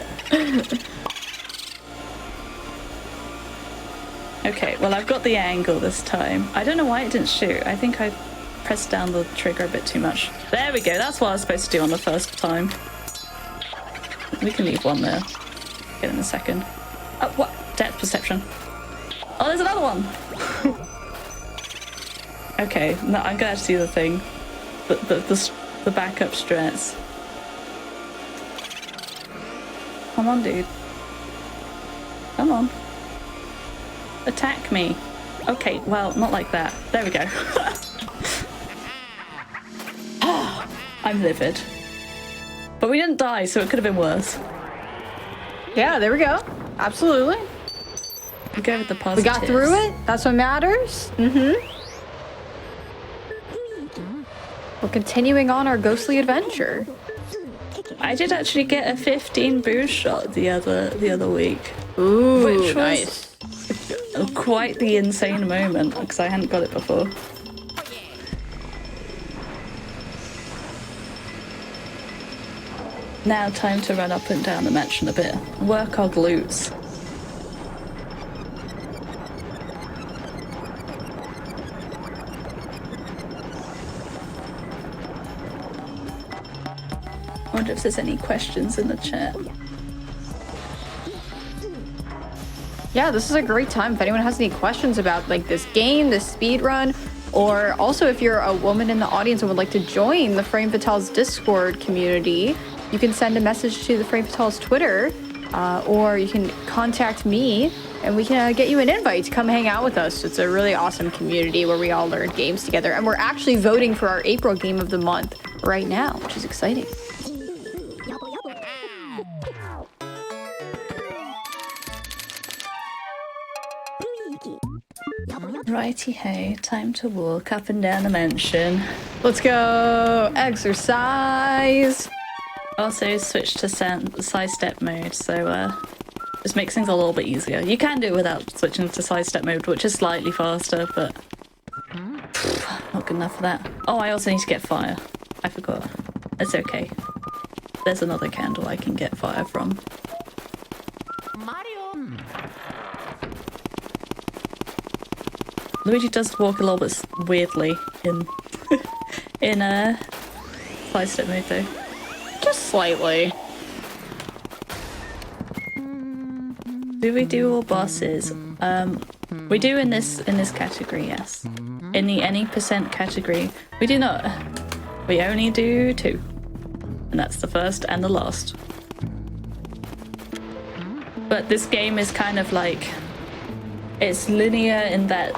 Okay, well I've got the angle this time. I don't know why it didn't shoot. I think I pressed down the trigger a bit too much. There we go, that's what I was supposed to do on the first time. We can leave one there. Get in a second. Oh, what? Depth perception. Oh, there's another one! Okay, no, I'm gonna have to see the thing. The backup strats. Come on, dude. Come on. Attack me. Okay, well, not like that. There we go. I'm livid. But we didn't die, so it could have been worse. Yeah, there we go. Absolutely. We go with the positives. We got through it. That's what matters. We're continuing on our ghostly adventure. I did actually get a 15 boost shot the other week. Ooh, which was nice. quite the insane moment because I hadn't got it before. Now time to run up and down the mansion a bit. Work our glutes. I wonder if there's any questions in the chat. Yeah, this is a great time if anyone has any questions about like this game, this speed run, or also if you're a woman in the audience and would like to join the Frame Fatales Discord community, you can send a message to the Frame Fatales Twitter, or you can contact me and we can get you an invite to come hang out with us. It's a really awesome community where we all learn games together, and we're actually voting for our April game of the month right now, which is exciting. Righty ho, time to walk up and down the mansion. Let's go exercise. Also switch to sidestep mode, so just makes things a little bit easier. You can do it without switching to sidestep mode, which is slightly faster, but not good enough for that. Oh, I also need to get fire. I forgot. It's okay. There's another candle I can get fire from. Luigi does walk a little bit weirdly in sidestep mode though. Just slightly. Do we do all bosses? We do in this category, yes. In the any percent category, we do not. We only do 2, and that's the first and the last. but this game is kind of like, it's linear in that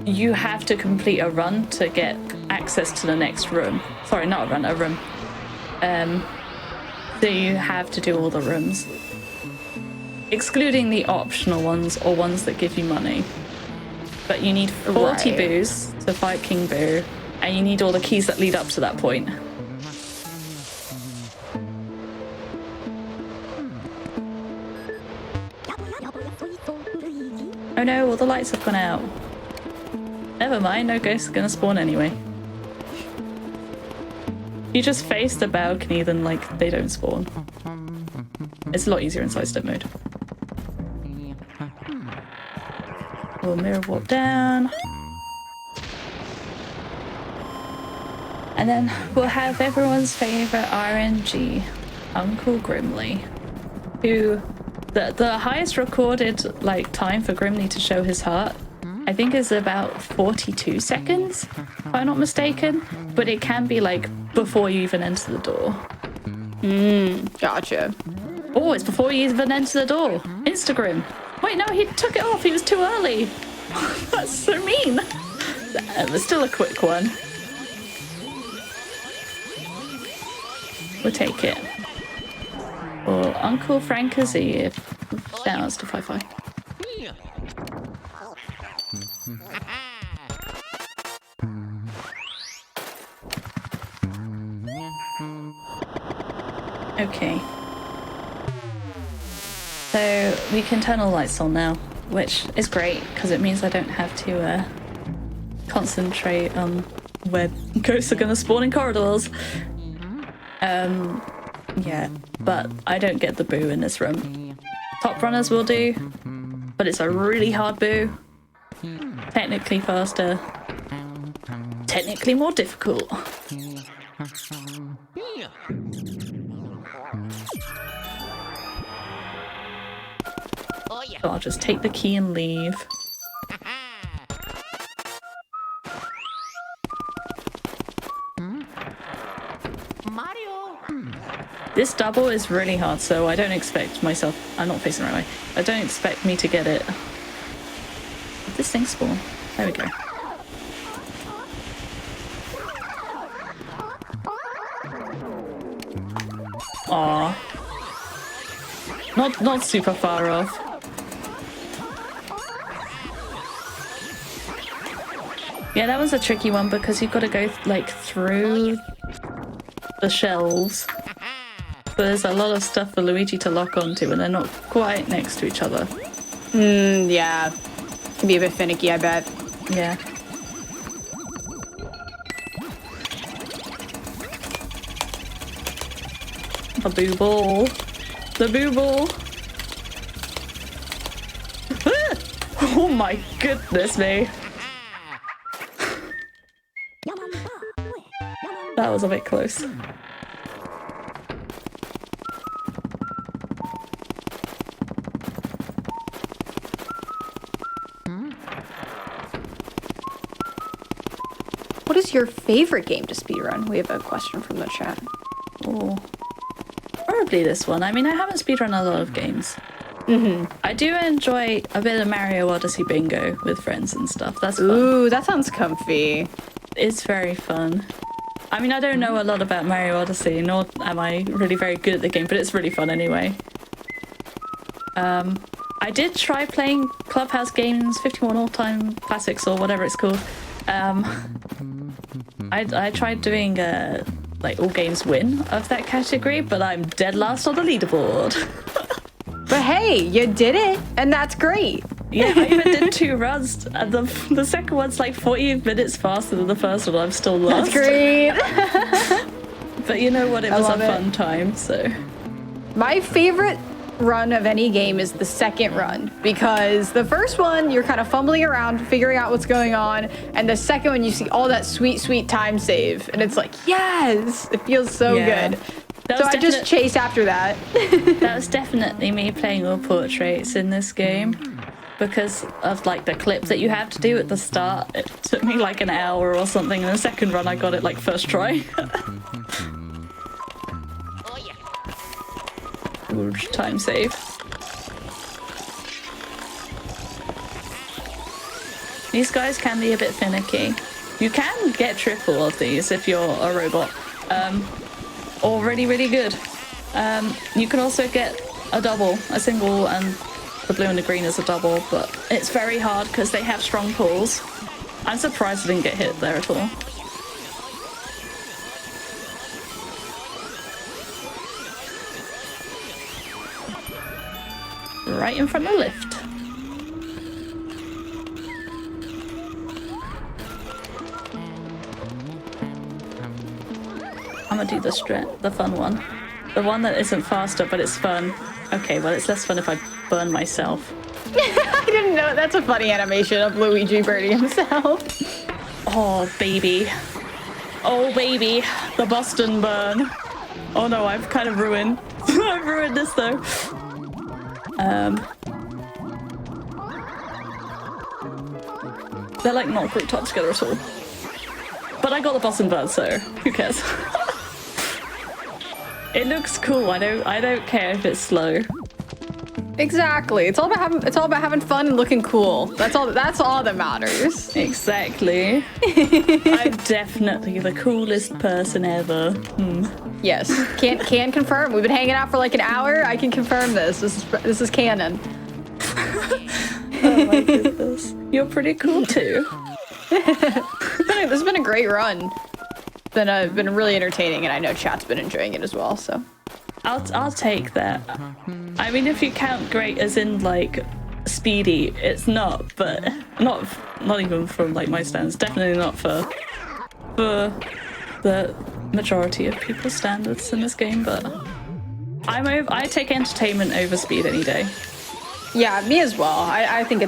you have to complete a run to get access to the next room. Sorry, not a run, a room. So you have to do all the rooms, excluding the optional ones or ones that give you money. But you need 40 boos to fight King Boo, and you need all the keys that lead up to that point. Oh no, all the lights have gone out. Never mind, no ghosts are gonna spawn anyway. You just face the balcony, then like they don't spawn. It's a lot easier in sidestep mode. We'll mirror walk down. And then we'll have everyone's favourite RNG, Uncle Grimly, who the highest recorded like time for Grimly to show his heart, I think, is about 42 seconds, if I'm not mistaken. But it can be like before you even enter the door. Gotcha. Oh, it's before you even enter the door. Instagram. Wait, no, he took it off. He was too early. That's so mean. But still a quick one. We'll take it. Or Uncle Frankazi. Shout outs to Fi-Fi. Okay. So we can turn all lights on now, which is great because it means I don't have to concentrate on where ghosts are going to spawn in corridors. Yeah, but I don't get the boo in this room. Top runners will do, but it's a really hard boo. Technically faster. Technically more difficult. So I'll just take the key and leave. This double is really hard, so I don't expect myself... I'm not facing the right way. I don't expect me to get it. Did this thing spawn? There we go. Aww. Not super far off. Yeah, that was a tricky one because you've got to go like through the shelves. But there's a lot of stuff for Luigi to lock onto and they're not quite next to each other. Yeah. Can be a bit finicky, I bet. Yeah. A boo ball. The boo ball. Oh my goodness me. That was a bit close. What is your favorite game to speedrun? We have a question from the chat. Oh, probably this one. I mean, I haven't speedrun a lot of games. I do enjoy a bit of Mario Odyssey bingo with friends and stuff. That's fun. Ooh, that sounds comfy. It's very fun. I mean, I don't know a lot about Mario Odyssey, nor am I really very good at the game, but it's really fun anyway. I did try playing Clubhouse Games 51 All-Time Classics or whatever it's called. I tried doing like all games win of that category, but I'm dead last on the leaderboard. But hey, you did it, and that's great. Yeah, I even did 2 runs, and the second one's like 40 minutes faster than the first one. I'm still lost. That's great. But you know what? It was a fun time, so. My favorite run of any game is the second run, because the first one you're kind of fumbling around figuring out what's going on, and the second one you see all that sweet time save, and it's like, yes, it feels so good. So I just chase after that. That was definitely me playing all portraits in this game because of like the clip that you have to do at the start. It took me like an hour or something, and the second run I got it like first try. Ooh, time save. These guys can be a bit finicky. You can get triple of these if you're a robot. Or really, really good. You can also get a double, a single, and the blue and the green is a double, but it's very hard because they have strong pulls. I'm surprised I didn't get hit there at all. Right in front of the lift. I'm gonna do the fun one. The one that isn't faster, but it's fun. Okay, well, it's less fun if I burn myself. I didn't know. That's a funny animation of Luigi burning himself. Oh, baby. Oh, baby. The Boston burn. Oh no, I've kind of ruined. I've ruined this though. They're like not grouped up together at all. But I got the Boston burn, so who cares? It looks cool. I don't care if it's slow. Exactly. It's all about having fun and looking cool. That's all that matters. Exactly. I'm definitely the coolest person ever. Yes. Can confirm. We've been hanging out for like an hour. I can confirm this. This is canon. Oh my goodness. You're pretty cool too. This has been a great run. Been really entertaining, and I know chat's been enjoying it as well. So I'll take that. I mean, if you count great as in like speedy, it's not, but not even from like my standards. Definitely not for the majority of people's standards in this game. But I take entertainment over speed any day. yeah, me as well. I think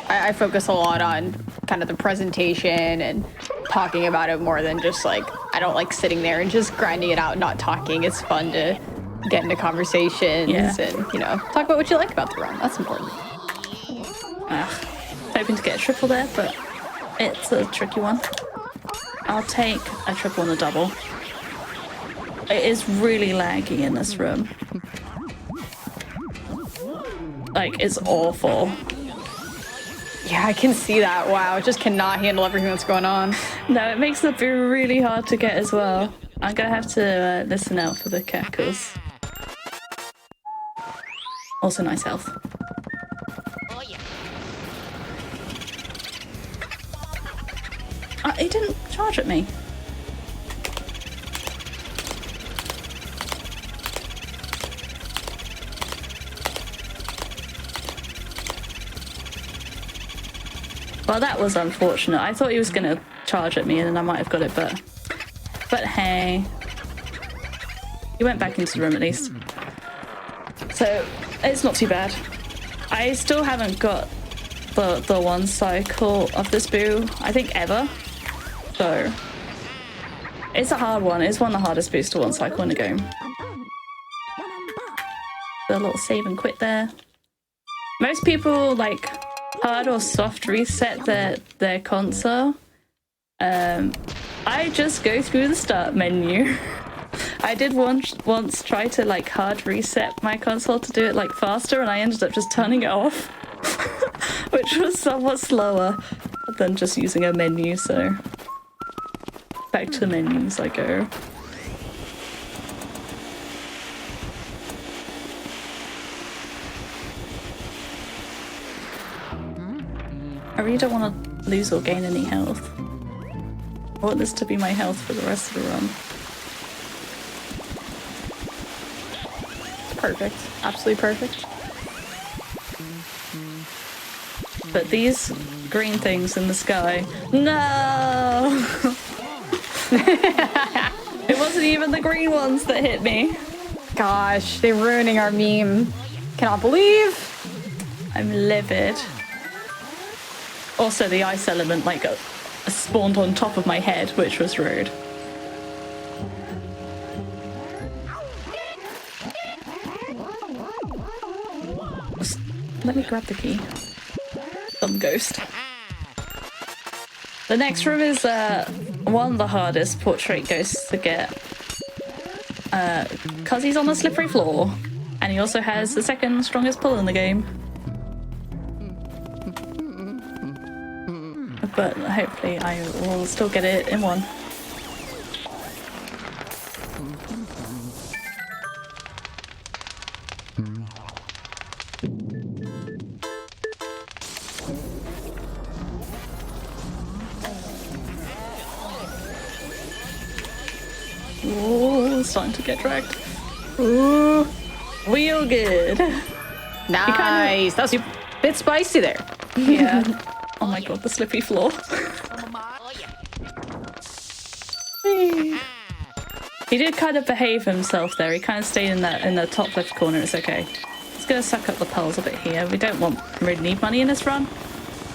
I focus a lot on kind of the presentation and talking about it more than just like, I don't like sitting there and just grinding it out, not talking. It's fun to get into conversations and, you know, talk about what you like about the run. That's important. Hoping to get a triple there, but it's a tricky one. I'll take a triple and a double. It is really laggy in this room. Like, it's awful. Yeah, I can see that. Wow, it just cannot handle everything that's going on. No, it makes it be really hard to get as well. I'm gonna have to listen out for the cackles. Also nice health. It didn't charge at me. Well, that was unfortunate. I thought he was going to charge at me and then I might have got it, but hey. He went back into the room at least. So, it's not too bad. I still haven't got the one cycle of this boo, I think, ever. So, it's a hard one. It's one of the hardest boos to one cycle in the game. A little save and quit there. Most people, like, hard or soft reset their console. I just go through the start menu. I did once try to like hard reset my console to do it like faster, and I ended up just turning it off, which was somewhat slower than just using a menu. So back to the menus I go. I really don't want to lose or gain any health. I want this to be my health for the rest of the run. Perfect. Absolutely perfect. But these green things in the sky... No! It wasn't even the green ones that hit me. Gosh, they're ruining our meme. Cannot believe. I'm livid. Also, the ice element like spawned on top of my head, which was rude. Just let me grab the key. Some ghost. The next room is one of the hardest portrait ghosts to get. Because he's on a slippery floor. And he also has the second strongest pull in the game. but hopefully I will still get it in one. Oh, it's starting to get dragged. Ooh, real good. Nice. That's a bit spicy there. Yeah. Oh my god, the slippy floor. He did kind of behave himself there. He kind of stayed in the top left corner. It's okay. He's gonna suck up the pearls a bit here. We don't really need money in this run.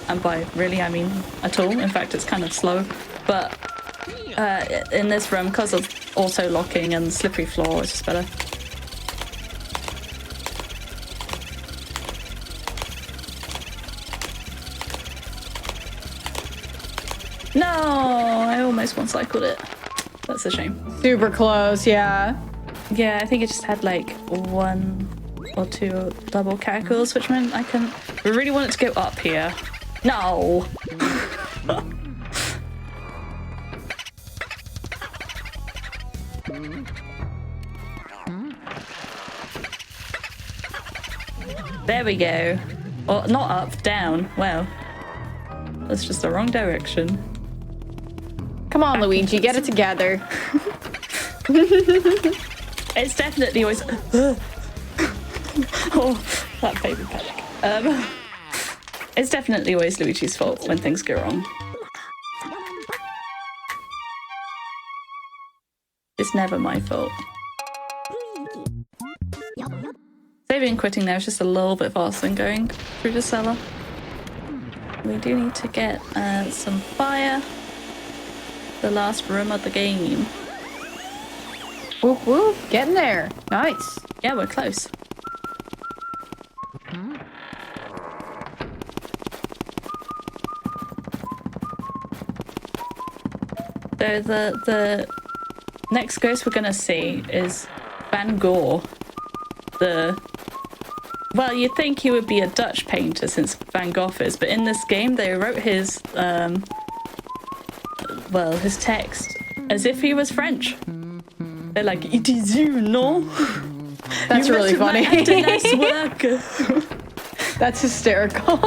And by really, I mean at all. In fact, it's kind of slow. But in this run, because of auto locking and slippery floor, it's just better. No, I almost one-cycled it. That's a shame. Super close, yeah. Yeah, I think it just had like 1 or 2 double cackles, which meant I really want it to go up here. No! There we go. Or not up, down. Wow. That's just the wrong direction. Come on, Luigi, get it together. It's definitely always... oh, that baby panic. It's definitely always Luigi's fault when things go wrong. It's never my fault. Saving and quitting there is just a little bit faster than going through the cellar. We do need to get some fire. The last room of the game. Whoop whoop, getting there. Nice. Yeah, we're close. So the next ghost we're gonna see is Van Gogh. Well, you'd think he would be a Dutch painter since Van Gogh is, but in this game they wrote his his text as if he was French. They're like, "It is you, no?" That's really funny. Work. That's hysterical.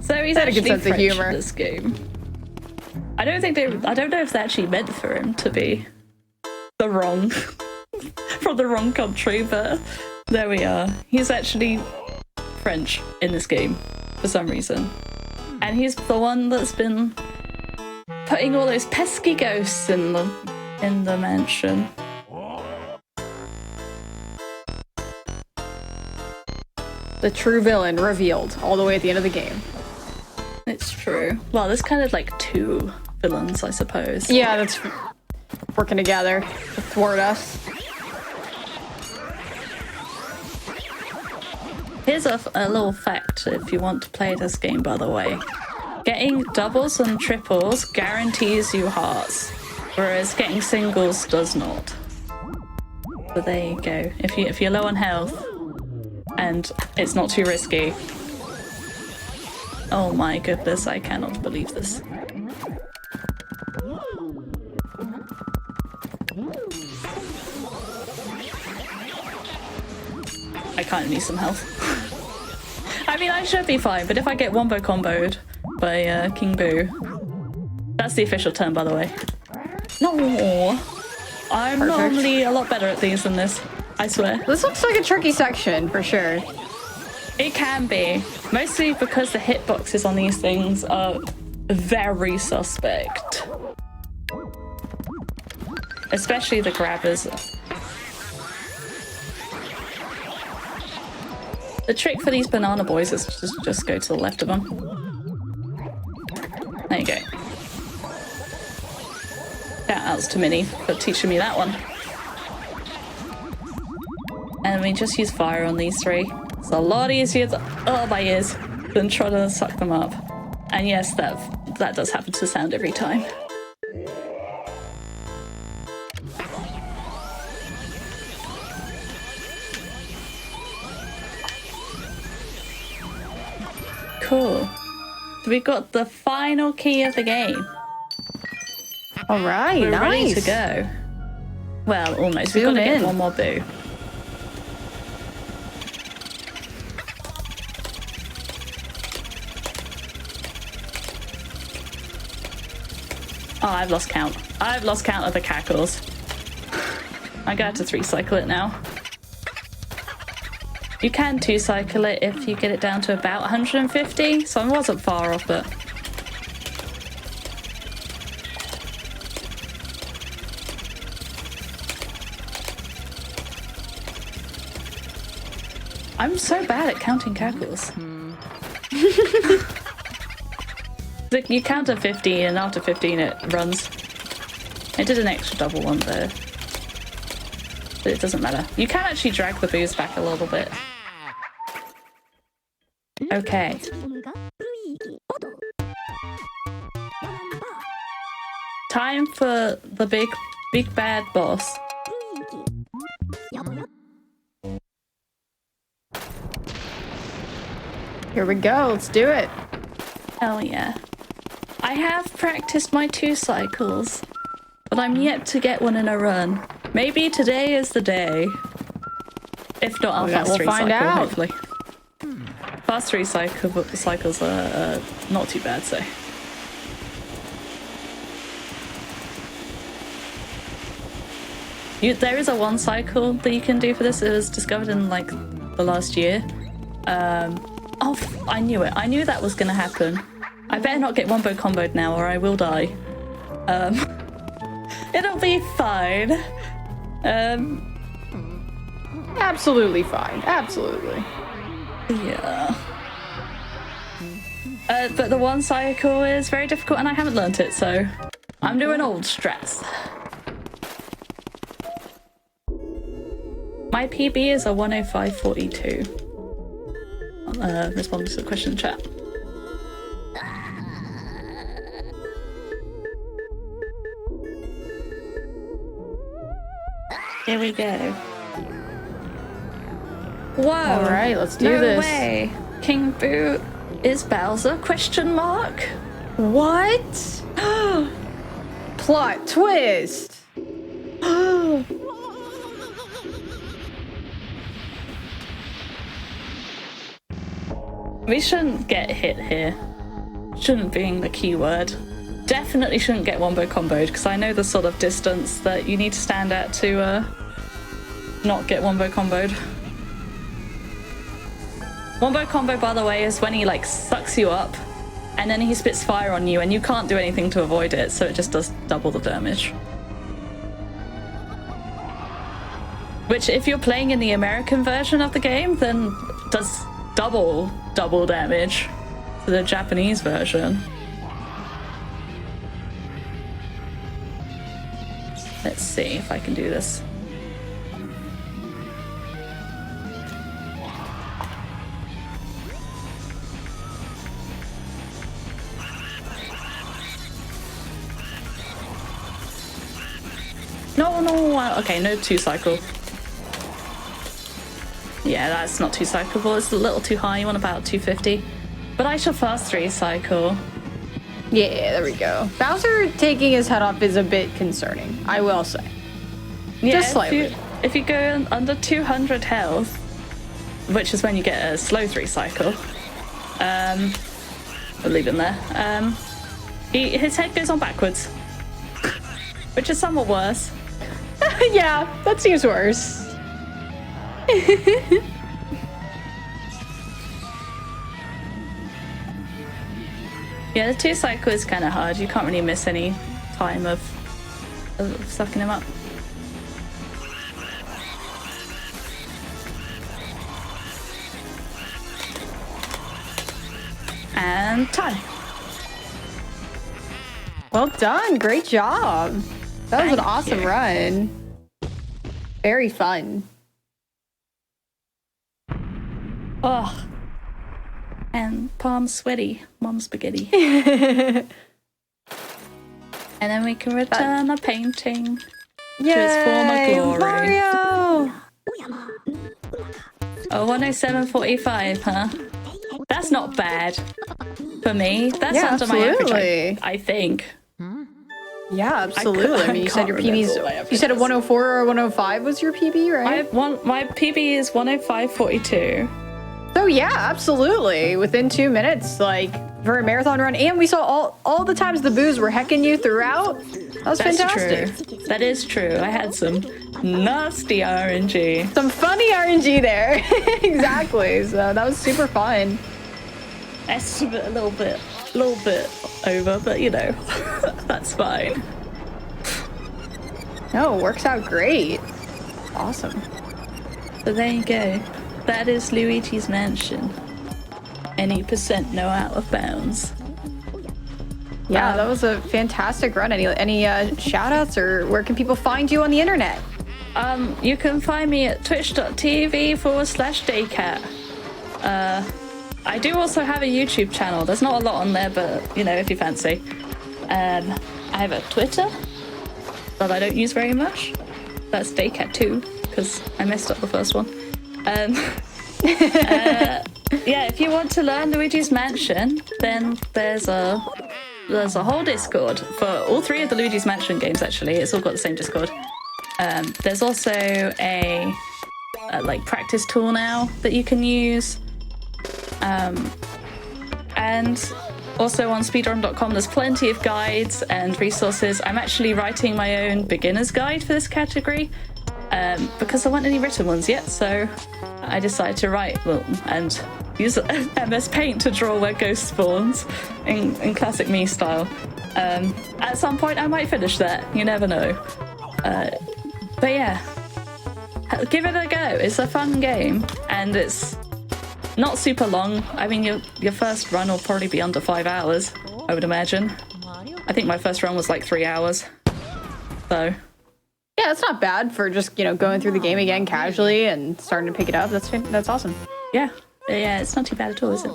So he's had a actually good sense of French humor. in this game. I don't know if they actually meant for him to be from the wrong country, but there we are. He's actually French in this game for some reason. And he's the one that's been putting all those pesky ghosts in the mansion. The true villain revealed all the way at the end of the game. It's true. Well, there's kind of like 2 villains, I suppose. Yeah, that's working together to thwart us. Here's a little fact if you want to play this game, by the way. Getting doubles and triples guarantees you hearts, whereas getting singles does not. So there you go. If you're low on health and it's not too risky. Oh my goodness, I cannot believe this. I kind of need some health. I mean, I should be fine, but if I get wombo comboed by King Boo, that's the official term, by the way. No, I'm Perfect. normally a lot better at these than this, I swear. This looks like a tricky section for sure. It can be, mostly because the hitboxes on these things are very suspect. Especially the grabbers. The trick for these banana boys is just go to the left of them. There you go. Shout outs to Minnie for teaching me that one. And we just use fire on these 3. It's a lot easier my ears than trying to suck them up. And yes, that does happen to sound every time. Cool. we got the final key of the game. All right, We're nice. ready to go. Well, almost. We've got to get one more boo. Oh, I've lost count. I've lost count of the cackles. I got to 3-cycle it now. You can 2-cycle it if you get it down to about 150, so I wasn't far off, but... I'm so bad at counting cackles. You count to 15 and after 15 it runs. I did an extra double one though. But it doesn't matter. You can actually drag the boost back a little bit. Okay. Time for the big bad boss. Here we go. Let's do it. Hell yeah. I have practiced my 2 cycles, but I'm yet to get one in a run. Maybe today is the day. If not, I'll fast 3 cycle, hopefully. Fast 3 cycles are not too bad, so. There is a 1 cycle that you can do for this. It was discovered in like the last year. Oh, I knew it. I knew that was going to happen. I better not get wombo comboed now or I will die. It'll be fine. Absolutely fine. Absolutely. Yeah. But the 1 cycle is very difficult and I haven't learnt it, so I'm doing old strats. My PB is a 105.42. Respond to the question chat. Here we go. Whoa! All right, let's do no this. No way! King Boo is Bowser? Question mark? What? Plot twist. We shouldn't get hit here. Shouldn't being the key word. Definitely shouldn't get wombo comboed because I know the sort of distance that you need to stand at to not get wombo comboed. Wombo combo, by the way, is when he like sucks you up and then he spits fire on you and you can't do anything to avoid it, so it just does double the damage. Which, if you're playing in the American version of the game, then does double damage to the Japanese version. Let's see if I can do this. No, okay, no 2 cycle. Yeah, that's not 2 cyclable. It's a little too high. You want about 250. But I shall fast 3 cycle. Yeah, there we go. Bowser taking his head off is a bit concerning, I will say. Yeah, just slightly. If you go under 200 health, which is when you get a slow 3 cycle, we'll leave him there. His head goes on backwards, which is somewhat worse. Yeah, that seems worse. Yeah, the 2 cycle is kind of hard. You can't really miss any time of sucking him up. And tie. Well done. Great job. That was an awesome run. Very fun. Oh. And palms sweaty. Mom's spaghetti. And then we can return the painting to its former glory. Mario! Oh, 107.45, huh? That's not bad. for me. That's Yeah, under my average, absolutely. I think. Yeah, absolutely. I mean, you said your can't remember PB's. what my average You said a is. 104 or a 105 was your PB, right? My PB is 105.42. So yeah, absolutely. Within 2 minutes, like for a marathon run, and we saw all the times the boos were hecking you throughout. That was fantastic. True. That is true. I had some nasty RNG. Some funny RNG there. Exactly. So that was super fun. Estimate a little bit over, but you know, that's fine. No, it works out great. Awesome. So there you go. That is Luigi's Mansion. Any percent no out of bounds. Yeah, that was a fantastic run. Any shout outs, or where can people find you on the internet? You can find me at twitch.tv/DayKat. I do also have a YouTube channel. There's not a lot on there, but you know, if you fancy. I have a Twitter that I don't use very much. That's DayKat2, because I messed up the first one. Yeah, if you want to learn Luigi's Mansion, then there's a whole Discord for all three of the Luigi's Mansion games. Actually, it's all got the same Discord. There's also a like practice tool now that you can use, and also on speedrun.com there's plenty of guides and resources. I'm actually writing my own beginner's guide for this category, because there weren't any written ones yet, so I decided to write and use MS Paint to draw where Ghost spawns in classic me style. At some point I might finish that, you never know. But yeah, give it a go. It's a fun game, and it's not super long. I mean, your first run will probably be under 5 hours, I would imagine. I think my first run was like 3 hours. So yeah, it's not bad for just going through the game again casually and starting to pick it up. That's awesome. Yeah, it's not too bad at all, is it?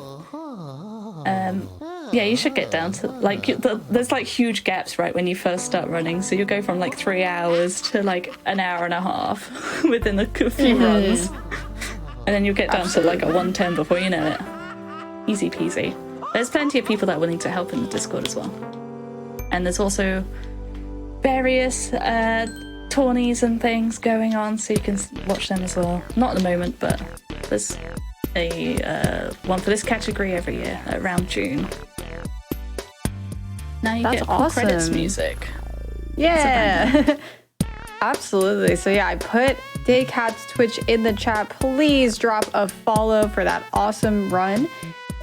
Yeah, you should get down to like there's like huge gaps right when you first start running, so you go from like 3 hours to like an hour and a half within a few runs, and then you get down to like a 110 before you know it. Easy peasy. There's plenty of people that are willing to help in the Discord as well, and there's also various tourneys and things going on, so you can watch them as well. Not at the moment, but there's a one for this category every year around June. Now you get full credits music. Yeah. Absolutely. So yeah, I put DayKat's Twitch in the chat. Please drop a follow for that awesome run.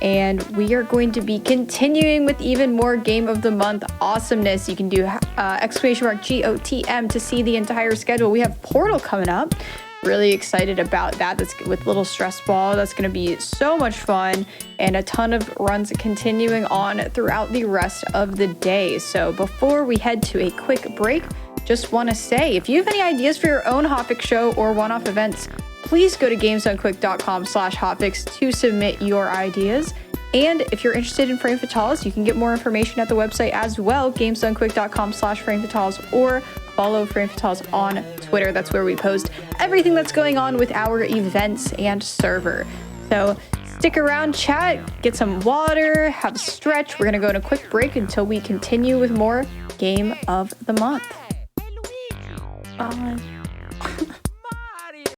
And we are going to be continuing with even more Game of the Month awesomeness. You can do !GOTM to see the entire schedule. We have Portal coming up. Really excited about that. That's with Little Stress Ball. That's going to be so much fun, and a ton of runs continuing on throughout the rest of the day. So before we head to a quick break, just want to say, if you have any ideas for your own hotfix show or one-off events, please go to gamesdonequick.com/hotfix to submit your ideas. And if you're interested in Frame Fatales, you can get more information at the website as well, gamesdonequick.com/framefatales, or follow Frame Fatales on Twitter. That's where we post everything that's going on with our events and server. So stick around, chat, get some water, have a stretch. We're going to go on a quick break until we continue with more Game of the Month. Bye.